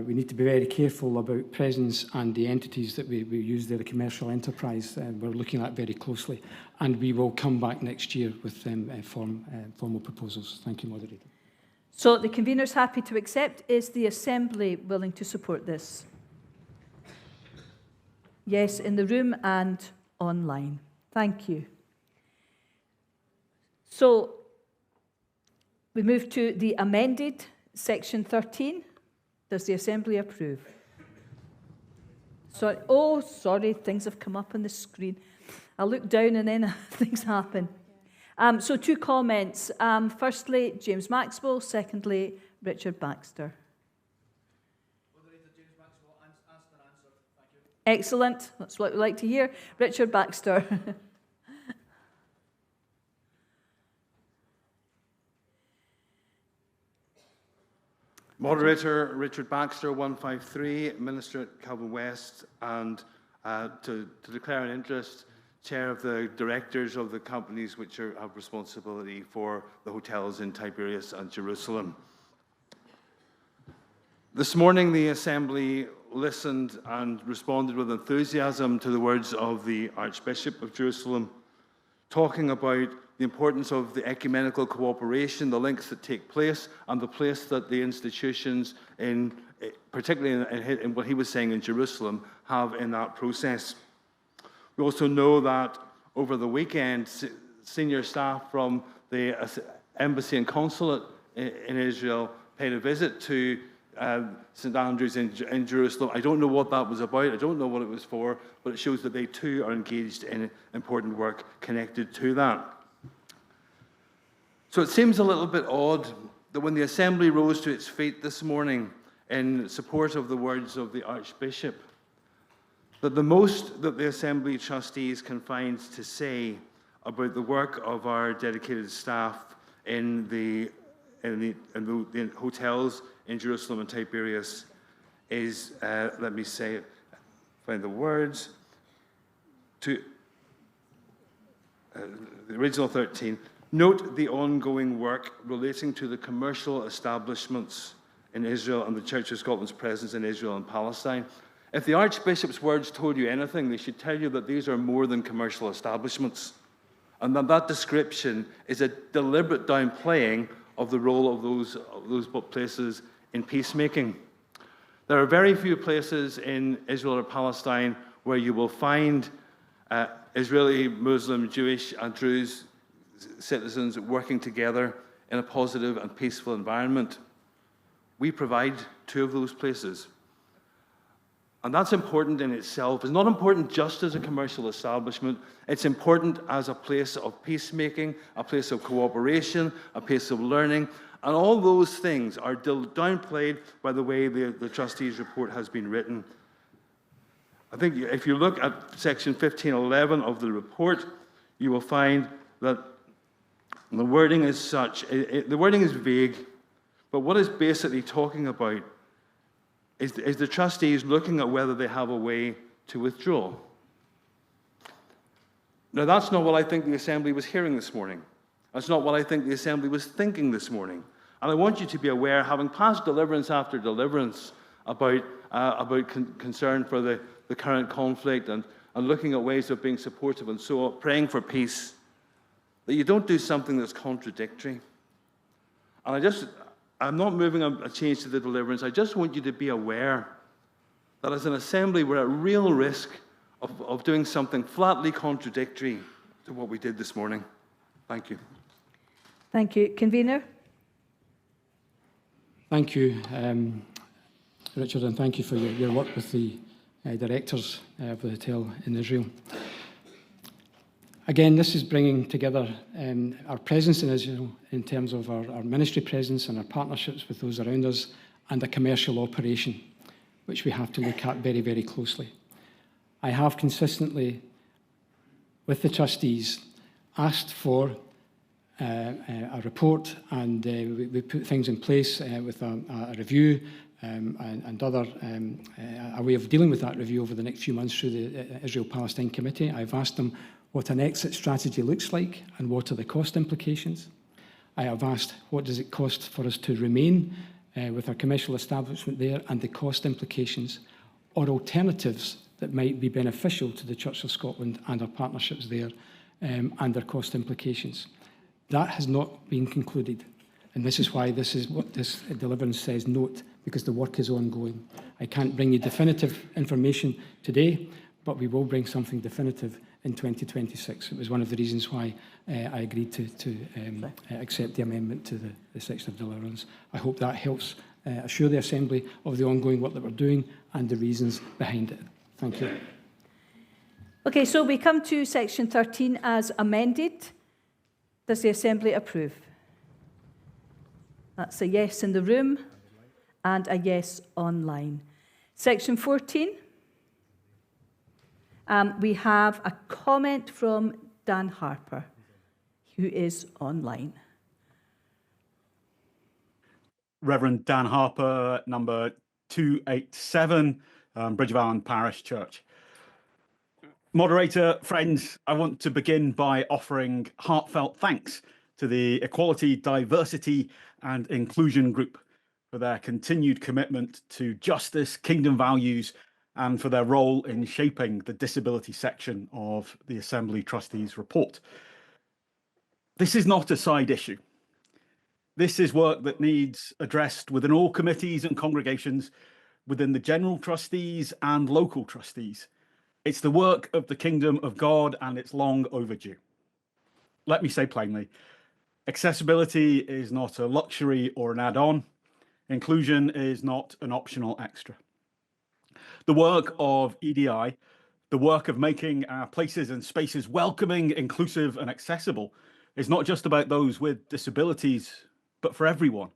we need to be very careful about presence and the entities that we use there, the commercial enterprise, we're looking at very closely. And we will come back next year with formal proposals. Thank you, Moderator. So the convener's happy to accept. Is the Assembly willing to support this? Yes, in the room and online. Thank you. So we move to the amended section 13. Does the Assembly approve? Sorry. Oh, sorry, things have come up on the screen. I look down and then things happen. So 2 comments. Firstly, James Maxwell. Secondly, Richard Baxter. Excellent. That's what we like to hear. Richard Baxter. Moderator Richard Baxter, 153, Minister at Calvin West, and to declare an interest, Chair of the Directors of the companies which have responsibility for the hotels in Tiberias and Jerusalem. This morning, the Assembly listened and responded with enthusiasm to the words of the Archbishop of Jerusalem, talking about the importance of the ecumenical cooperation, the links that take place, and the place that the institutions, particularly in what he was saying in Jerusalem, have in that process. We also know that over the weekend, senior staff from the embassy and consulate in Israel paid a visit to St. Andrew's in Jerusalem. I don't know what that was about. I don't know what it was for, but it shows that they too are engaged in important work connected to that. So it seems a little bit odd that when the Assembly rose to its feet this morning in support of the words of the Archbishop, that the most that the Assembly trustees can find to say about the work of our dedicated staff in the hotels in Jerusalem and Tiberias is, let me say, find the words, to the original 13, note the ongoing work relating to the commercial establishments in Israel and the Church of Scotland's presence in Israel and Palestine. If the Archbishop's words told you anything, they should tell you that these are more than commercial establishments, and that description is a deliberate downplaying of the role of those places in peacemaking. There are very few places in Israel or Palestine where you will find Israeli, Muslim, Jewish, and Druze citizens working together in a positive and peaceful environment. We provide 2 of those places. And that's important in itself. It's not important just as a commercial establishment. It's important as a place of peacemaking, a place of cooperation, a place of learning. And all those things are downplayed by the way the trustees' report has been written. I think if you look at section 1511 of the report, you will find that the wording is such, the wording is vague, but what it's basically talking about is the trustees looking at whether they have a way to withdraw. Now, that's not what I think the Assembly was hearing this morning. That's not what I think the Assembly was thinking this morning. And I want you to be aware, having passed deliverance after deliverance about concern for the current conflict and looking at ways of being supportive and so on, praying for peace, that you don't do something that's contradictory. And I'm not moving a change to the deliverance. I just want you to be aware that as an Assembly, we're at real risk of doing something flatly contradictory to what we did this morning. Thank you. Thank you. Convener? Thank you, Richard, and thank you for your work with the directors of the hotel in Israel. Again, this is bringing together our presence in Israel in terms of our ministry presence and our partnerships with those around us, and a commercial operation, which we have to look at very, very closely. I have consistently, with the trustees, asked for a report, and we put things in place with a review and other a way of dealing with that review over the next few months through the Israel-Palestine Committee. I've asked them what an exit strategy looks like and what are the cost implications. I have asked what does it cost for us to remain with our commercial establishment there and the cost implications or alternatives that might be beneficial to the Church of Scotland and our partnerships there and their cost implications. That has not been concluded. And this is why this is what this deliverance says, note, because the work is ongoing. I can't bring you definitive information today, but we will bring something definitive in 2026. It was one of the reasons why I agreed to accept the amendment to the section of deliverance. I hope that helps assure the Assembly of the ongoing work that we're doing and the reasons behind it. Thank you. Okay, so we come to section 13 as amended. Does the Assembly approve? That's a yes in the room and a yes online. Section 14. We have a comment from Dan Harper, who is online. Reverend Dan Harper, number 287, Bridge of Allen Parish Church. Moderator, friends, I want to begin by offering heartfelt thanks to the Equality, Diversity and Inclusion Group for their continued commitment to justice, kingdom values, and for their role in shaping the disability section of the Assembly Trustees report. This is not a side issue. This is work that needs addressed within all committees and congregations, within the general trustees and local trustees. It's the work of the kingdom of God and it's long overdue. Let me say plainly, accessibility is not a luxury or an add-on. Inclusion is not an optional extra. The work of EDI, the work of making our places and spaces welcoming, inclusive and accessible is not just about those with disabilities, but for everyone.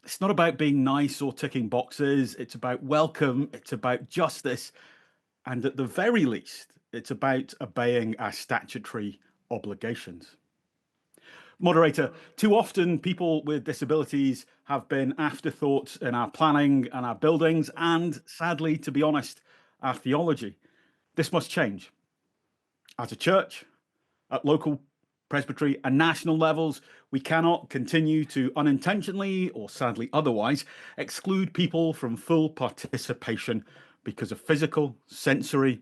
It's not about being nice or ticking boxes. It's about welcome. It's about justice. And at the very least, it's about obeying our statutory obligations. Moderator, too often people with disabilities have been afterthoughts in our planning and our buildings and, sadly, to be honest, our theology. This must change. As a church, at local, presbytery and national levels, we cannot continue to unintentionally or sadly otherwise exclude people from full participation because of physical, sensory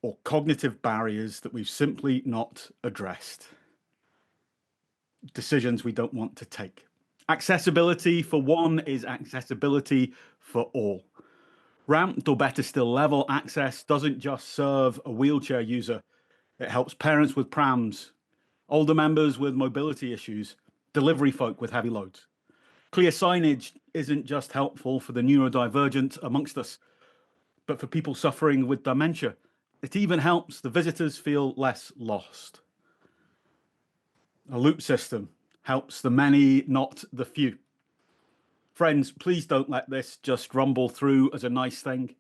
or cognitive barriers that we've simply not addressed. Decisions we don't want to take. Accessibility for one is accessibility for all. Ramped or better still level access doesn't just serve a wheelchair user. It helps parents with prams, older members with mobility issues, delivery folk with heavy loads. Clear signage isn't just helpful for the neurodivergent amongst us, but for people suffering with dementia. It even helps the visitors feel less lost. A loop system helps the many, not the few. Friends, please don't let this just rumble through as a nice thing.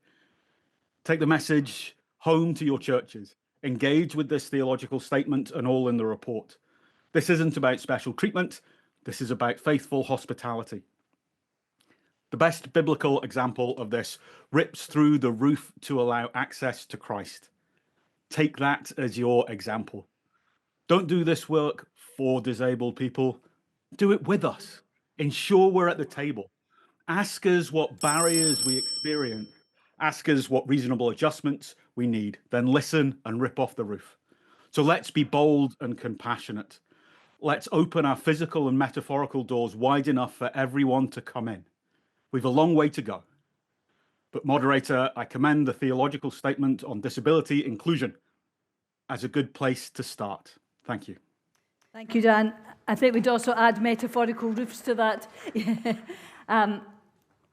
Take the message home to your churches. Engage with this theological statement and all in the report. This isn't about special treatment. This is about faithful hospitality. The best biblical example of this rips through the roof to allow access to Christ. Take that as your example. Don't do this work for disabled people. Do it with us. Ensure we're at the table. Ask us what barriers we experience. Ask us what reasonable adjustments we need. Then listen and rip off the roof. So let's be bold and compassionate. Let's open our physical and metaphorical doors wide enough for everyone to come in. We've a long way to go. But moderator, I commend the theological statement on disability inclusion as a good place to start. Thank you. Thank you, Dan. I think we'd also add metaphorical roofs to that.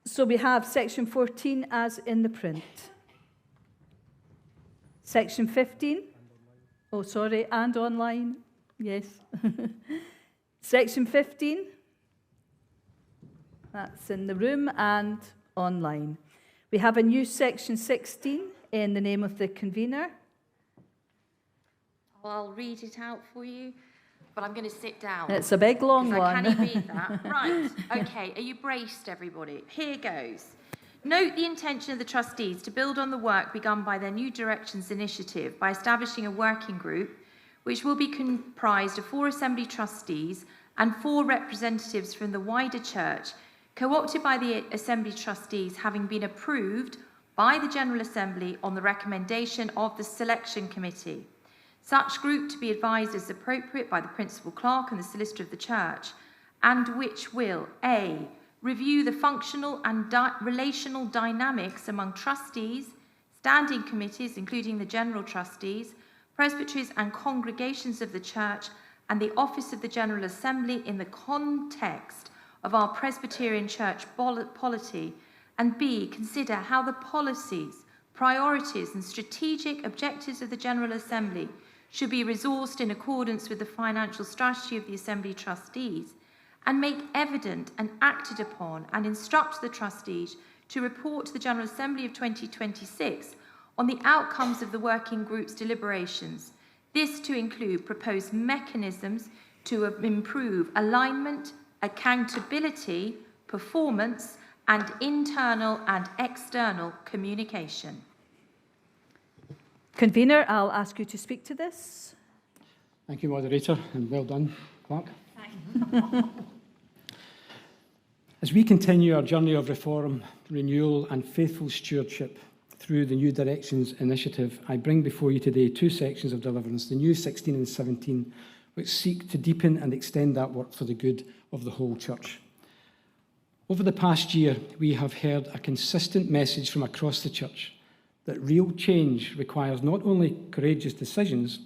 So we have section 14 as in the print. Section 15. Oh, sorry, and online. Yes. Section 15. That's in the room and online. We have a new section 16 in the name of the convener. I'll read it out for you. but I'm going to sit down. It's a big, long one. I can't read that. Right. Okay. Are you braced, everybody? Here goes. Note the intention of the trustees to build on the work begun by their New Directions initiative by establishing a working group which will be comprised of 4 Assembly trustees and 4 representatives from the wider church, co-opted by the Assembly trustees having been approved by the General Assembly on the recommendation of the Selection Committee. Such group to be advised as appropriate by the Principal Clerk and the Solicitor of the Church, and which will A. Review the functional and relational dynamics among trustees, standing committees, including the General Trustees, presbyteries and congregations of the Church, and the Office of the General Assembly in the context of our Presbyterian Church polity, and B. Consider how the policies, priorities and strategic objectives of the General Assembly should be resourced in accordance with the financial strategy of the Assembly trustees, and make evident and acted upon and instruct the trustees to report to the General Assembly of 2026 on the outcomes of the working group's deliberations. This to include proposed mechanisms to improve alignment, accountability, performance, and internal and external communication. Convener, I'll ask you to speak to this. Thank you, Moderator, and well done, Clerk. As we continue our journey of reform, renewal and faithful stewardship through the New Directions initiative, I bring before you today 2 sections of deliverance, the new 16 and 17, which seek to deepen and extend that work for the good of the whole Church. Over the past year, we have heard a consistent message from across the Church that real change requires not only courageous decisions,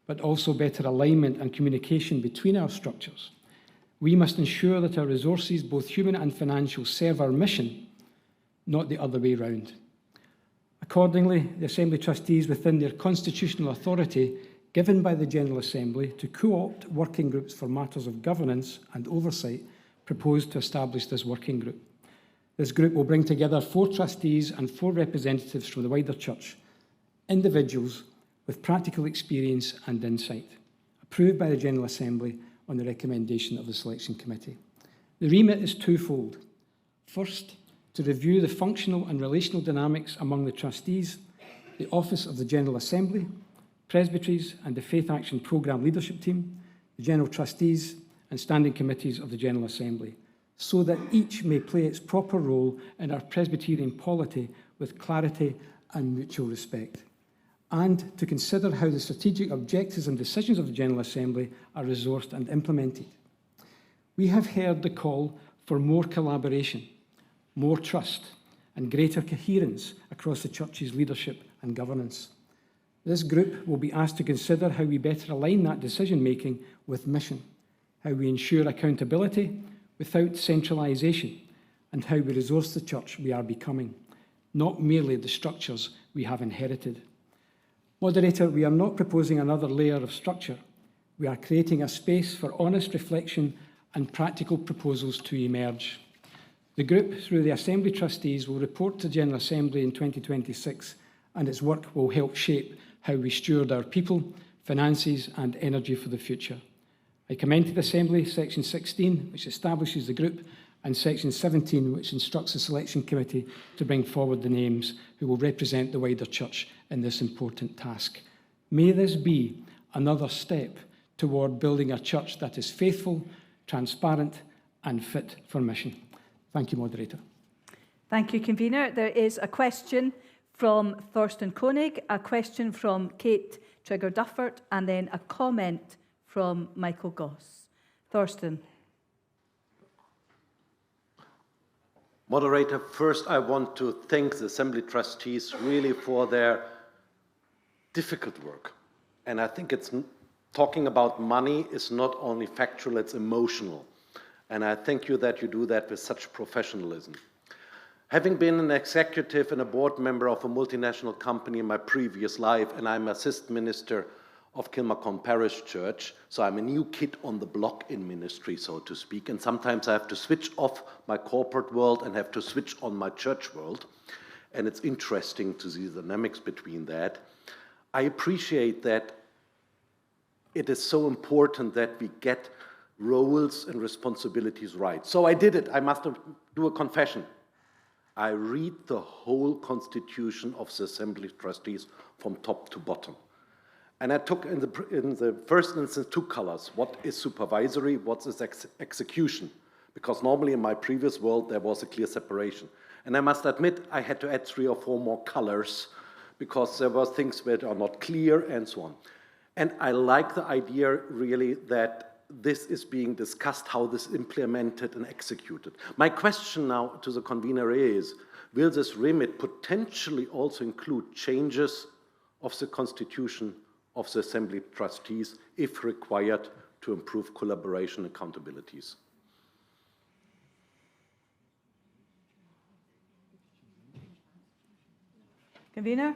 but also better alignment and communication between our structures. We must ensure that our resources, both human and financial, serve our mission, not the other way round. Accordingly, the Assembly trustees, within their constitutional authority given by the General Assembly to co-opt working groups for matters of governance and oversight, proposed to establish this working group. This group will bring together 4 trustees and 4 representatives from the wider Church, individuals with practical experience and insight, approved by the General Assembly on the recommendation of the Selection Committee. The remit is twofold. First, to review the functional and relational dynamics among the trustees, the Office of the General Assembly, presbyteries and the Faith Action Programme Leadership Team, the General Trustees and Standing Committees of the General Assembly, so that each may play its proper role in our Presbyterian polity with clarity and mutual respect, and to consider how the strategic objectives and decisions of the General Assembly are resourced and implemented. We have heard the call for more collaboration, more trust, and greater coherence across the Church's leadership and governance. This group will be asked to consider how we better align that decision-making with mission, how we ensure accountability without centralisation, and how we resource the Church we are becoming, not merely the structures we have inherited. Moderator, we are not proposing another layer of structure. We are creating a space for honest reflection and practical proposals to emerge. The group, through the Assembly trustees, will report to the General Assembly in 2026, and its work will help shape how we steward our people, finances and energy for the future. I commend to the Assembly Section 16, which establishes the group, and Section 17, which instructs the Selection Committee to bring forward the names who will represent the wider Church in this important task. May this be another step toward building a Church that is faithful, transparent and fit for mission. Thank you, Moderator. Thank you, Convener. There is a question from Thorsten Koenig, a question from Kate Trigger-Duffert, and then a comment from Michael Goss. Thorsten. Moderator, first I want to thank the Assembly trustees really for their difficult work. And I think talking about money is not only factual, it's emotional. And I thank you that you do that with such professionalism. Having been an executive and a board member of a multinational company in my previous life, and I'm assistant minister of Kilmacombe Parish Church, so I'm a new kid on the block in ministry, so to speak, and sometimes I have to switch off my corporate world and have to switch on my church world, and it's interesting to see the dynamics between that. I appreciate that it is so important that we get roles and responsibilities right. So I did it. I must do a confession. I read the whole constitution of the Assembly of Trustees from top to bottom. And I took in the first instance 2 colors. What is supervisory, what is execution? Because normally in my previous world there was a clear separation. And I must admit I had to add 3 or 4 more colors because there were things that are not clear and so on. And I like the idea really that this is being discussed, how this is implemented and executed. My question now to the convener is, will this remit potentially also include changes of the constitution of the Assembly of Trustees, if required, to improve collaboration and accountabilities? Convener?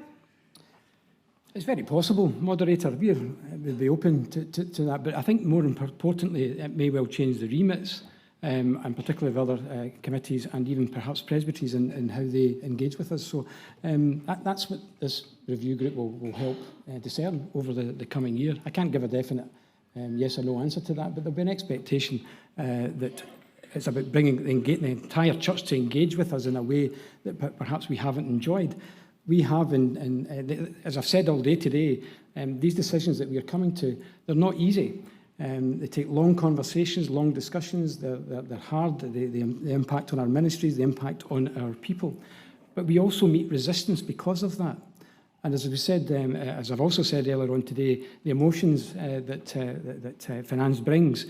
It's very possible, moderator. We'll be open to that. But I think more importantly, it may well change the remits, and particularly of other committees and even perhaps presbyteries in how they engage with us. So that's what this review group will help discern over the coming year. I can't give a definite yes or no answer to that, but there'll be an expectation that it's about bringing the entire church to engage with us in a way that perhaps we haven't enjoyed. We have, as I've said all day today, these decisions that we are coming to, they're not easy. They take long conversations, long discussions, they're hard, the impact on our ministries, the impact on our people. But we also meet resistance because of that. And as we said, as I've also said earlier on today, the emotions that finance brings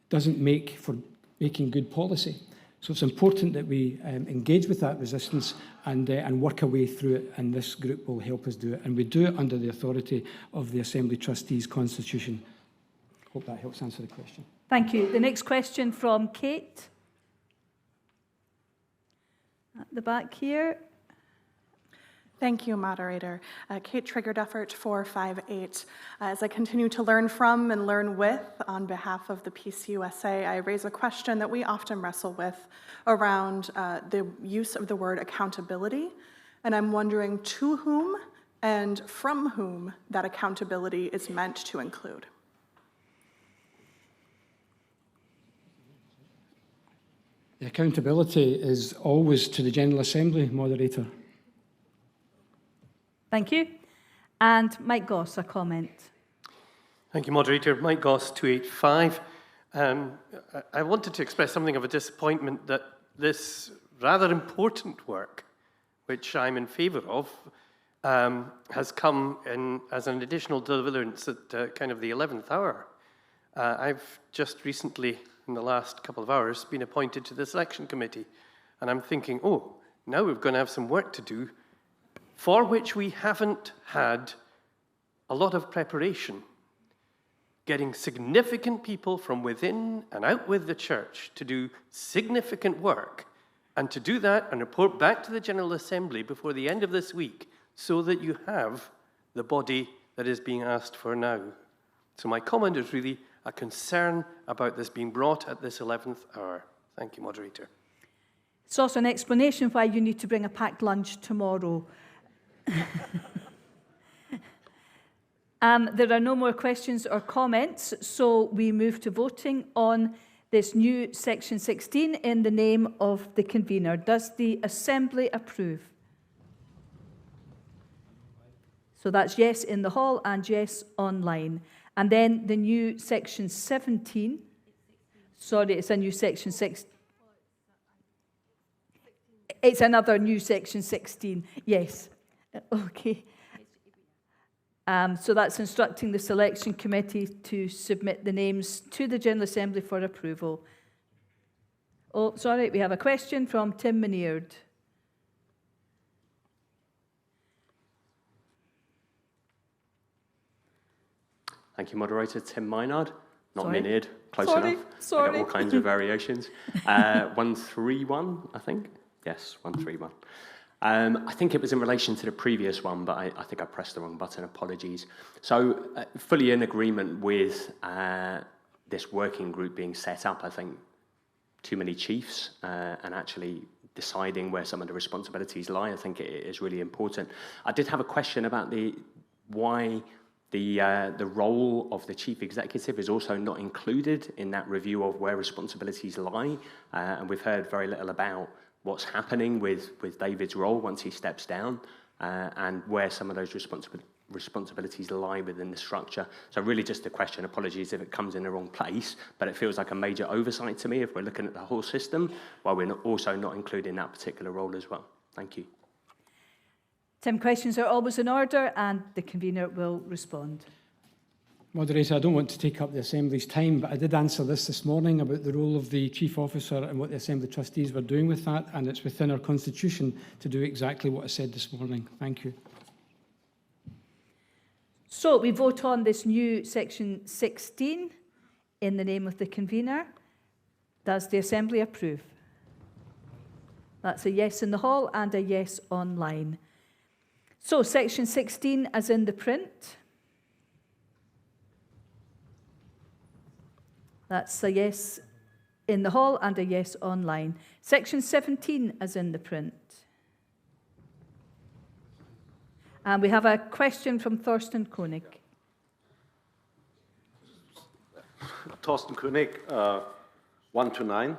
doesn't make for making good policy. So it's important that we engage with that resistance and work our way through it, and this group will help us do it. And we do it under the authority of the Assembly Trustees Constitution. Hope that helps answer the question. Thank you. The next question from Kate. At the back here. Thank you, moderator. Kate Trigger-Duffert, 458. As I continue to learn from and learn with on behalf of the PCUSA, I raise a question that we often wrestle with around the use of the word accountability. And I'm wondering to whom and from whom that accountability is meant to include. The accountability is always to the General Assembly, moderator. Thank you. And Mike Goss, a comment. Thank you, moderator. Mike Goss, 285. I wanted to express something of a disappointment that this rather important work, which I'm in favour of, has come in as an additional deliverance at kind of the 11th hour. I've just recently, in the last couple of hours, been appointed to the selection committee, and I'm thinking, oh, now we're going to have some work to do for which we haven't had a lot of preparation. Getting significant people from within and out with the church to do significant work, and to do that and report back to the General Assembly before the end of this week, so that you have the body that is being asked for now. So my comment is really a concern about this being brought at this 11th hour. Thank you, moderator. It's also an explanation why you need to bring a packed lunch tomorrow. There are no more questions or comments, so we move to voting on this new Section 16 in the name of the convener. Does the Assembly approve? So that's yes in the hall and yes online. And then the new Section 17. Sorry, it's a new Section 6. It's another new Section 16, yes. Okay. So that's instructing the selection committee to submit the names to the General Assembly for approval. Oh, sorry, we have a question from Tim Mineard. Thank you, moderator. Tim Minard, not Sorry. Mineard, close Sorry, enough. sorry. I got all kinds of variations. 131, I think. Yes, 131. I think it was in relation to the previous one, but I think I pressed the wrong button. Apologies. So, fully in agreement with this working group being set up. I think too many chiefs and actually deciding where some of the responsibilities lie. I think it is really important. I did have a question about why The role of the chief executive is also not included in that review of where responsibilities lie, and we've heard very little about what's happening with David's role once he steps down, and where some of those responsibilities lie within the structure. So really just a question, apologies if it comes in the wrong place, but it feels like a major oversight to me if we're looking at the whole system, while we're also not including that particular role as well. Thank you. Tim, questions are always in order, and the convener will respond. Moderator, I don't want to take up the Assembly's time, but I did answer this morning about the role of the Chief Officer and what the Assembly Trustees were doing with that, and it's within our Constitution to do exactly what I said this morning. Thank you. So we vote on this new section 16 in the name of the convener. Does the Assembly approve? That's a yes in the hall and a yes online. So section 16 as in the print. That's a yes in the hall and a yes online. Section 17 as in the print. And we have a question from Thorsten Koenig. Thorsten Koenig, 1 to 9.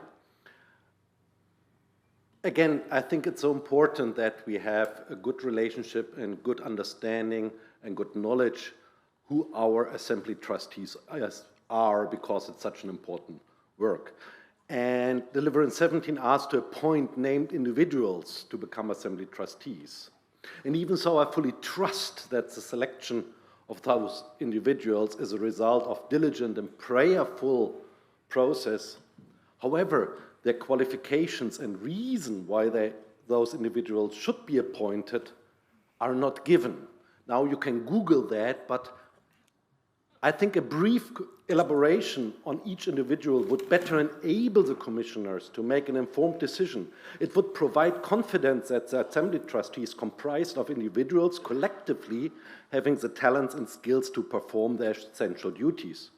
Again, I think it's so important that we have a good relationship and good understanding and good knowledge who our Assembly Trustees are, because it's such an important work. And Deliverance 17 asks to appoint named individuals to become Assembly Trustees. And even so, I fully trust that the selection of those individuals is a result of diligent and prayerful process. However, their qualifications and reason why those individuals should be appointed are not given. Now you can Google that, but I think a brief elaboration on each individual would better enable the commissioners to make an informed decision. It would provide confidence that the Assembly Trustees comprised of individuals collectively having the talents and skills to perform their essential duties.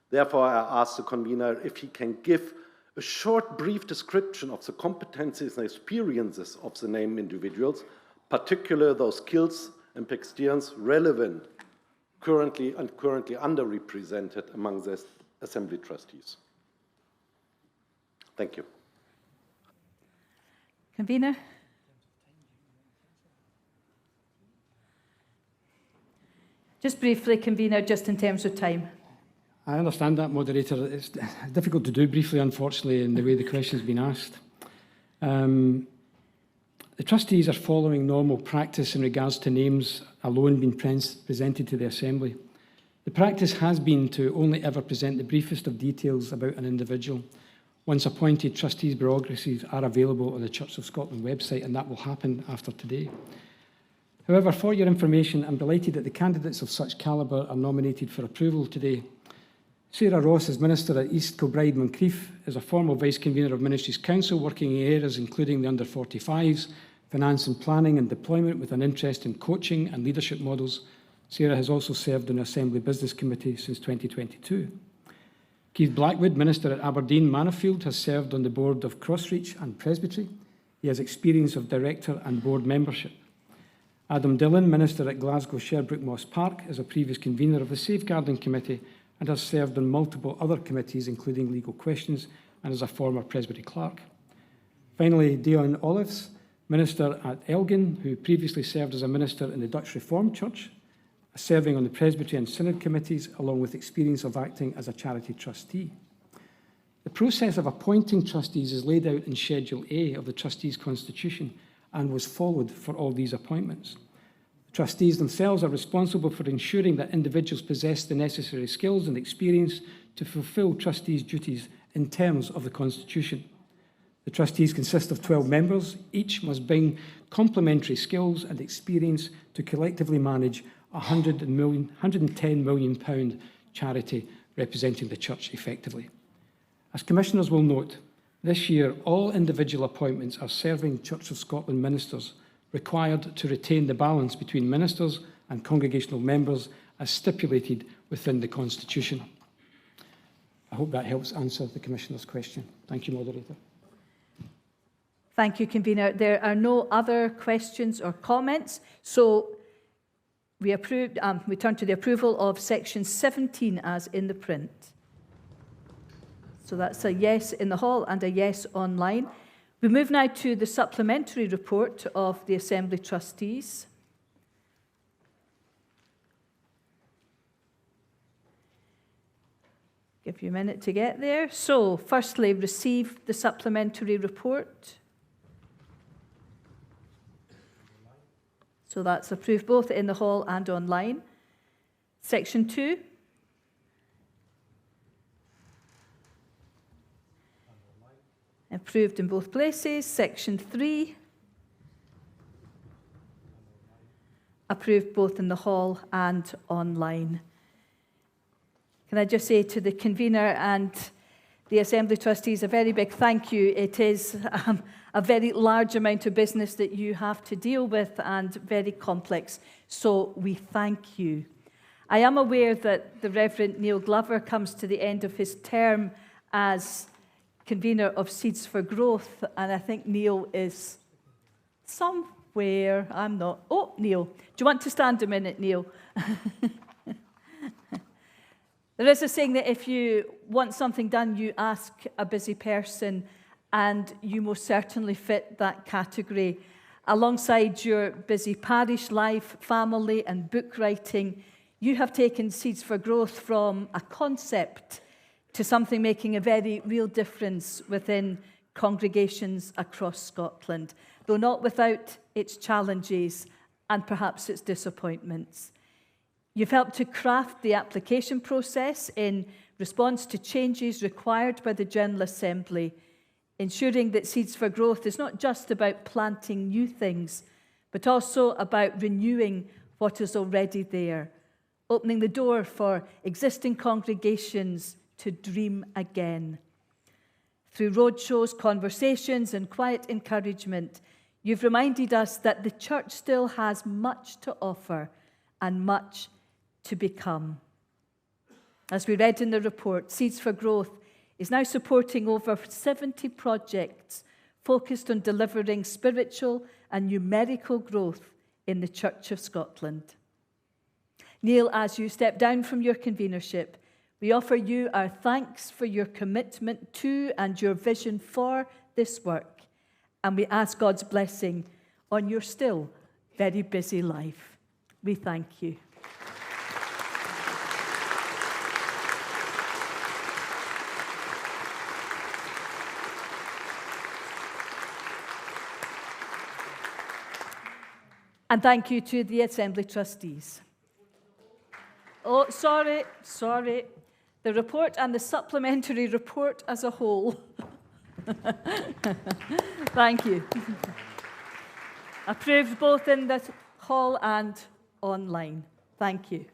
Therefore, I ask the convener if he can give a short, brief description of the competencies and experiences of the named individuals, particularly those skills and experience relevant currently underrepresented among the Assembly Trustees. Thank you. Convener? Just briefly, convener, just in terms of time. I understand that, Moderator. It's difficult to do briefly, unfortunately, in the way the question's been asked. The trustees are following normal practice in regards to names alone being presented to the Assembly. The practice has been to only ever present the briefest of details about an individual. Once appointed, trustees' biographies are available on the Church of Scotland website, and that will happen after today. However, for your information, I'm delighted that the candidates of such calibre are nominated for approval today. Sarah Ross, as Minister at East Kilbride Moncrieff, is a former Vice-Convener of Ministries Council, working in areas including the under-45s, finance and planning and deployment, with an interest in coaching and leadership models. Sarah has also served on the Assembly Business Committee since 2022. Keith Blackwood, Minister at Aberdeen Manorfield, has served on the board of Crossreach and Presbytery. He has experience of director and board membership. Adam Dillon, Minister at Glasgow Sherbrooke Moss Park, is a previous convener of the Safeguarding Committee and has served on multiple other committees, including legal questions, and is a former Presbytery clerk. Finally, Dion Olives, Minister at Elgin, who previously served as a minister in the Dutch Reformed Church, serving on the Presbytery and Synod committees, along with experience of acting as a charity trustee. The process of appointing trustees is laid out in Schedule A of the Trustees' Constitution and was followed for all these appointments. The trustees themselves are responsible for ensuring that individuals possess the necessary skills and experience to fulfil trustees' duties in terms of the Constitution. The trustees consist of 12 members. Each must bring complementary skills and experience to collectively manage a £110 million charity representing the Church effectively. As Commissioners will note, this year all individual appointments are serving Church of Scotland ministers, required to retain the balance between ministers and congregational members as stipulated within the Constitution. I hope that helps answer the Commissioner's question. Thank you, Moderator. Thank you, Convener. There are no other questions or comments. So We turn to the approval of section 17 as in the print. So that's a yes in the hall and a yes online. We move now to the supplementary report of the Assembly Trustees. Give you a minute to get there. So, firstly, receive the supplementary report. So that's approved both in the hall and online. Section 2. Approved in both places. Section 3. Approved both in the hall and online. Can I just say to the convener and the Assembly Trustees a very big thank you. It is a very large amount of business that you have to deal with and very complex. So we thank you. I am aware that the Reverend Neil Glover comes to the end of his term as convener of Seeds for Growth, and I think Neil is somewhere. I'm not. Oh, Neil. Do you want to stand a minute, Neil? There is a saying that if you want something done, you ask a busy person, and you most certainly fit that category. Alongside your busy parish life, family, and book writing, you have taken Seeds for Growth from a concept to something making a very real difference within congregations across Scotland, though not without its challenges and perhaps its disappointments. You've helped to craft the application process in response to changes required by the General Assembly, ensuring that Seeds for Growth is not just about planting new things, but also about renewing what is already there, opening the door for existing congregations to dream again. Through roadshows, conversations, and quiet encouragement, you've reminded us that the Church still has much to offer and much to become. As we read in the report, Seeds for Growth is now supporting over 70 projects focused on delivering spiritual and numerical growth in the Church of Scotland. Neil, as you step down from your convenership, we offer you our thanks for your commitment to and your vision for this work, and we ask God's blessing on your still very busy life. We thank you. And thank you to the Assembly Trustees. Oh, sorry. The report and the supplementary report as a whole. Thank you. Approved both in the hall and online. Thank you.